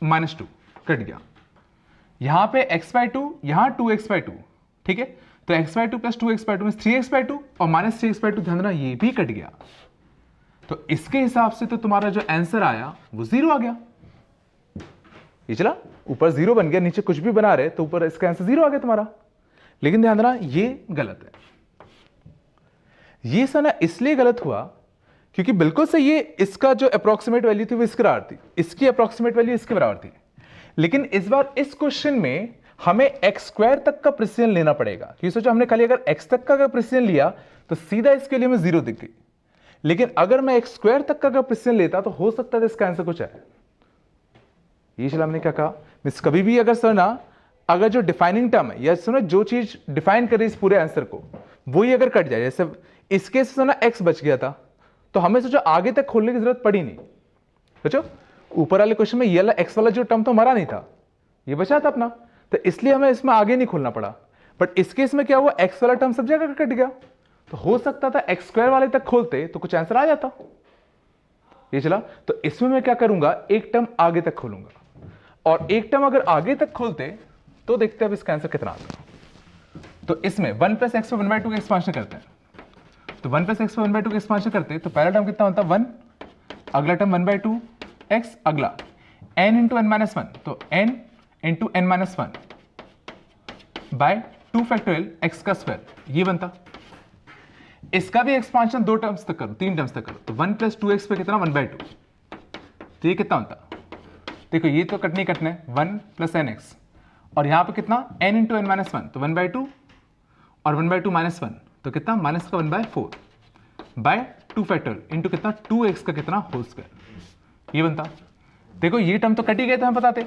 माइनस 2 कट गया, यहां पे x/2, यहां 2x/2। ठीक है, तो x/2 प्लस 2x/2 में 3x/2, और माइनस 3x/2, ध्यान देना ये भी कट गया। तो इसके हिसाब से तो तुम्हारा जो आंसर आया वो 0 आ गया। ये चला, ऊपर 0 बन गया, नीचे कुछ भी बना रहे तो ऊपर इसका आंसर 0 आ गया तुम्हारा। लेकिन ध्यान देना ये गलत है। ये सना इसलिए गलत हुआ क्योंकि बिल्कुल से ये इसका जो अप्रोक्सीमेट वैल्यू थी वो इसके बराबर थी, इसकी अप्रोक्सीमेट वैल्यू इसके बराबर थी। लेकिन इस बार इस क्वेश्चन में हमें एक्स स्क्वायर तक का प्रिसिजन लेना पड़ेगा, क्योंकि सोचो हमने खाली अगर एक्स तक का प्रिसिजन लिया तो सीधा इसके लिए हमें 0 दिख गई। लेकिन अगर मैं एक्स स्क्वायर तक का प्रिसिजन लेता तो हो सकता था इसका आंसर कुछ है। ये चला हमने क्या कहा, मिस कभी भी अगर सर ना, अगर जो डिफाइनिंग टर्म है या सुनो जो चीज डिफाइन कर रही इस पूरे आंसर को, वही अगर कट जाए, जैसे इसके से ना एक्स बच गया था, तो हमें सोचो आगे तक खोलने की जरूरत पड़ी नहीं। सोचो ऊपर वाले क्वेश्चन में ये वाला एक्स वाला जो टर्म तो मरा नहीं था, ये बचा था अपना, तो इसलिए हमें इसमें आगे नहीं खोलना पड़ा। बट इस केस में क्या हुआ, एक्स वाला टर्म सब जगह कट गया, तो हो सकता था एक्स स्क्वायर वाले तक खोलते तो कुछ आंसर आ जाता। ये चला, तो इसमें मैं क्या करूंगा, एक टर्म आगे तक खोलूंगा, और एक टर्म अगर आगे तक खोलते तो देखते हैं अब इसका आंसर कितना आता है। तो इसमें 1 प्लस एक्स 1/2 का एक्सपांशन करते हैं। तो 1 प्लस एक्स 1/2 का एक्सपांशन करते तो पहला टर्म कितना होता है, 1, अगला टर्म 1/2 एक्स, अगला n इंटू n माइनस 1, तो n into n minus 1 by 2 factorial x का स्क्वायर, ये बनता। इसका भी एक्सपांशन 2 टर्म्स तक करो, 3 टर्म्स तक करो, तो 1 प्लस 2x पे कितना, 1/2, तो ये कितना होता, देखो ये तो कटने 1 प्लस nx, और यहां पे कितना n इंटू n माइनस 1, तो 1/2, और 1/2 माइनस 1, तो कितना, माइनस का 1/4 बाय 2 फैक्टोरियल इंटू कितना, 2x का कितना, होल स्क्वायर, ये बनता। देखो ये टर्म तो कट ही गए थे, हम बताते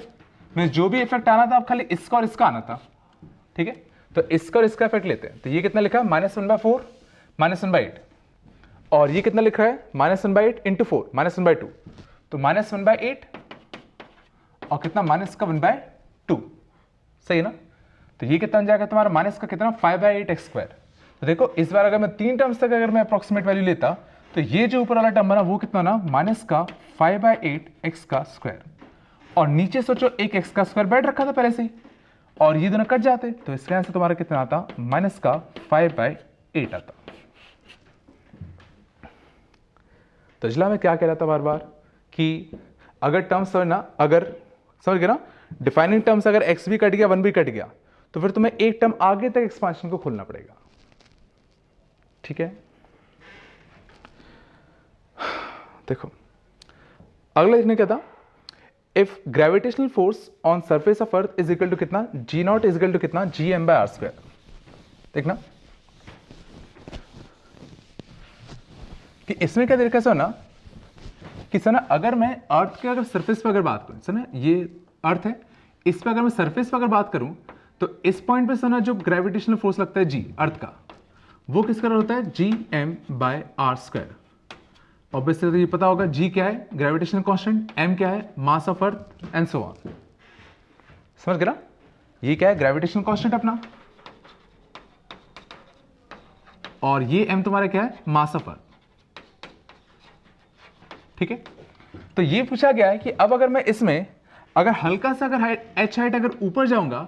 मैं जो भी इफेक्ट आना था अब खाली इसका और इसका आना था। ठीक है, तो इसका और इसका इफेक्ट लेते हैं। तो ये कितना लिखा है, -1/4 -1/8, और ये कितना लिखा है, -1/8 इंटू 4 -1/2, तो -1/8 और कितना, माइनस का 1/2, सही है ना। तो ये कितना जाएगा तुम्हारा, माइनस का कितना, 5/8 x²। तो देखो इस बार अगर मैं 3 टर्म्स तक अगर मैं अप्रोक्सीमेट वैल्यू लेता तो ये जो ऊपर वाला टर्म बना वो कितना ना, माइनस का 5/8 x का स्क्वायर, और नीचे सोचो एक x का स्क्वायर बैठ रखा था पहले से ही, और ये दोनों कट जाते तो इसका आंसर तुम्हारा कितना आता, माइनस का 5/8 आता। तो अजला में क्या कह रहा था बार बार कि अगर टर्म्स ना, अगर समझ गए ना, डिफाइनिंग टर्म्स अगर x भी कट गया 1 भी कट गया तो फिर तुम्हें एक टर्म आगे तक एक्सपांशन को खोलना पड़ेगा। ठीक है, देखो अगला लिखने क्या था, if gravitational force on surface of earth is equal to कितना, g0 इज इक्वल टू कितना, gm/r²। देखना कि इसमें क्या दे रखा है सर ना, कि सर ना अगर मैं अर्थ के अगर सरफेस पर अगर बात करूं, सर ना ये अर्थ है, इस पर अगर मैं सरफेस पर अगर बात करूं तो इस पॉइंट पे सर ना जो ग्रेविटेशनल फोर्स लगता है जी अर्थ का, वो किसका होता है, gm/r²। ऑब्वियसली तो ये पता होगा g क्या है, ग्रेविटेशनल कांस्टेंट, m क्या है, mass of earth, and so on. समझ गए ना, ये क्या है, ग्रेविटेशनल कांस्टेंट अपना, और ये m तुम्हारा क्या है, मास ऑफ अर्थ। ठीक है, तो ये पूछा गया है कि अब अगर मैं इसमें अगर हल्का सा अगर h हाइट अगर ऊपर जाऊंगा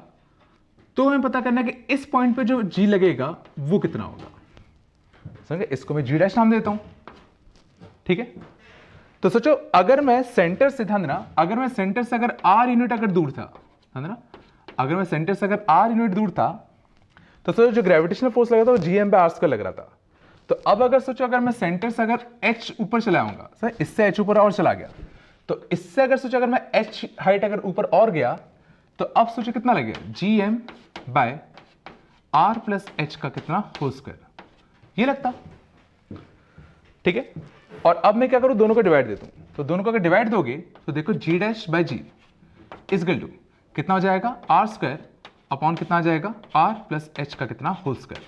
तो हमें पता करना है कि इस पॉइंट पे जो g लगेगा वो कितना होगा। समझे, इसको मैं g' नाम देता हूं। ठीक है, तो सोचो अगर मैं सेंटर से, ध्यान देना, अगर मैं सेंटर से अगर r यूनिट अगर दूर था, ध्यान देना, अगर मैं सेंटर से अगर r यूनिट दूर था तो सोचो जो ग्रेविटेशनल फोर्स लगा था वो gm/r² लग रहा था। तो अब अगर सोचो अगर मैं सेंटर से अगर h ऊपर चला आऊंगा, सर इससे h ऊपर और चला गया, तो इससे अगर सोचो अगर मैं h हाइट अगर ऊपर और गया तो अब सोचो कितना लगेगा, gm/r²। r प्लस एच का कितना होल स्क्वायर, ये लगता। ठीक है, और अब मैं क्या करूं, दोनों को डिवाइड देता हूं। तो दोनों को अगर डिवाइड दोगे तो देखो g dash by g is equal to कितना हो जाएगा, आर स्क्वायर अपॉन कितना आ जाएगा, r प्लस एच का कितना होल स्क्वायर।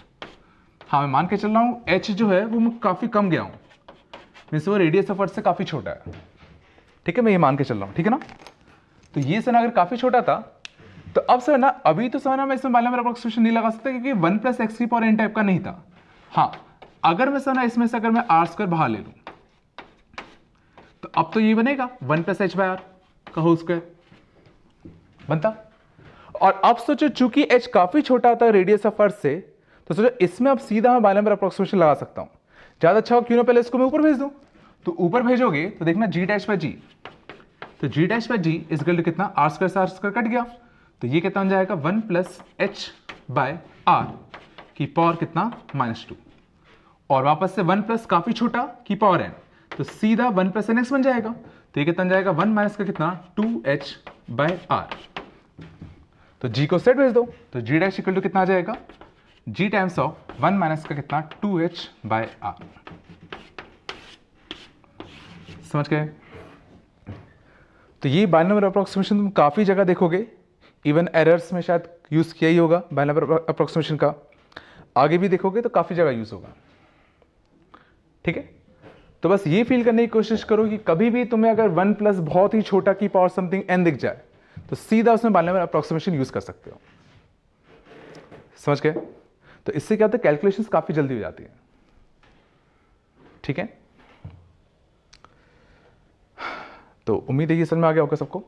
हाँ, मैं मान के चल रहा हूं h जो है वो मैं काफी कम गया हूं, मीन्स वो रेडियस ऑफ अर्थ से काफी छोटा है। ठीक है, मैं ये मान के चल रहा हूं, ठीक है ना। तो ये से ना अगर काफी छोटा था तो अब सर ना अभी तो सर ना मैं इसमें बाइनोमियल अप्रोक्सीमेशन नहीं लगा सकता क्योंकि 1 प्लस एक्स की पावर n टाइप का नहीं था। हाँ, अगर मैं सर ना इसमें से अगर मैं आर स्क्वायर बाहर ले लूं तो अब तो ये बनेगा 1 प्लस एच बाय आर का होल स्क्वायर बनता। और अब सोचो चूंकि h काफी छोटा था रेडियस ऑफ अर्थ से, तो सोचो इसमें अब सीधा मैं बाइनोमियल अप्रोक्सीमेशन लगा सकता हूं। ज्यादा अच्छा हो क्यों ना पहले इसको मैं ऊपर भेज दूं। तो ऊपर भेजोगे तो देखना g डैश बाय जी, तो g dash by g is equal to कितना, आर स्क्वायर से आर स्क्वायर कट गया, तो ये कितना बन जाएगा 1 प्लस एच बाय आर की पावर कितना -2, और वापस से 1 प्लस काफी छोटा की पावर n, तो सीधा 1 प्लस एन एक्स बन जाएगा। तो ये कितना बन जाएगा 1 माइनस का कितना 2h बाय आर। तो g को सेट भेज दो, तो g डैश इक्वल टू कितना आ जाएगा, g टाइम्स ऑफ 1 माइनस का कितना 2h बाय आर। समझ गए। तो ये बाइनोमियल अप्रोक्सीमेशन तुम काफी जगह देखोगे, इवन एरर्स में शायद यूज किया ही होगा बाइनोमियल अप्रोक्सीमेशन का, आगे भी देखोगे तो काफी जगह यूज होगा। ठीक है, तो बस ये फील करने की कोशिश करो कि कभी भी तुम्हें अगर 1 प्लस बहुत ही छोटा की पावर समथिंग n दिख जाए तो सीधा उसमें बाइनोमियल अप्रोक्सीमेशन यूज कर सकते हो। समझ गए। तो इससे क्या होता है, कैलकुलेशंस काफी जल्दी हो जाती है। ठीक है, तो उम्मीद है ये समझ में आ गया होगा सबको।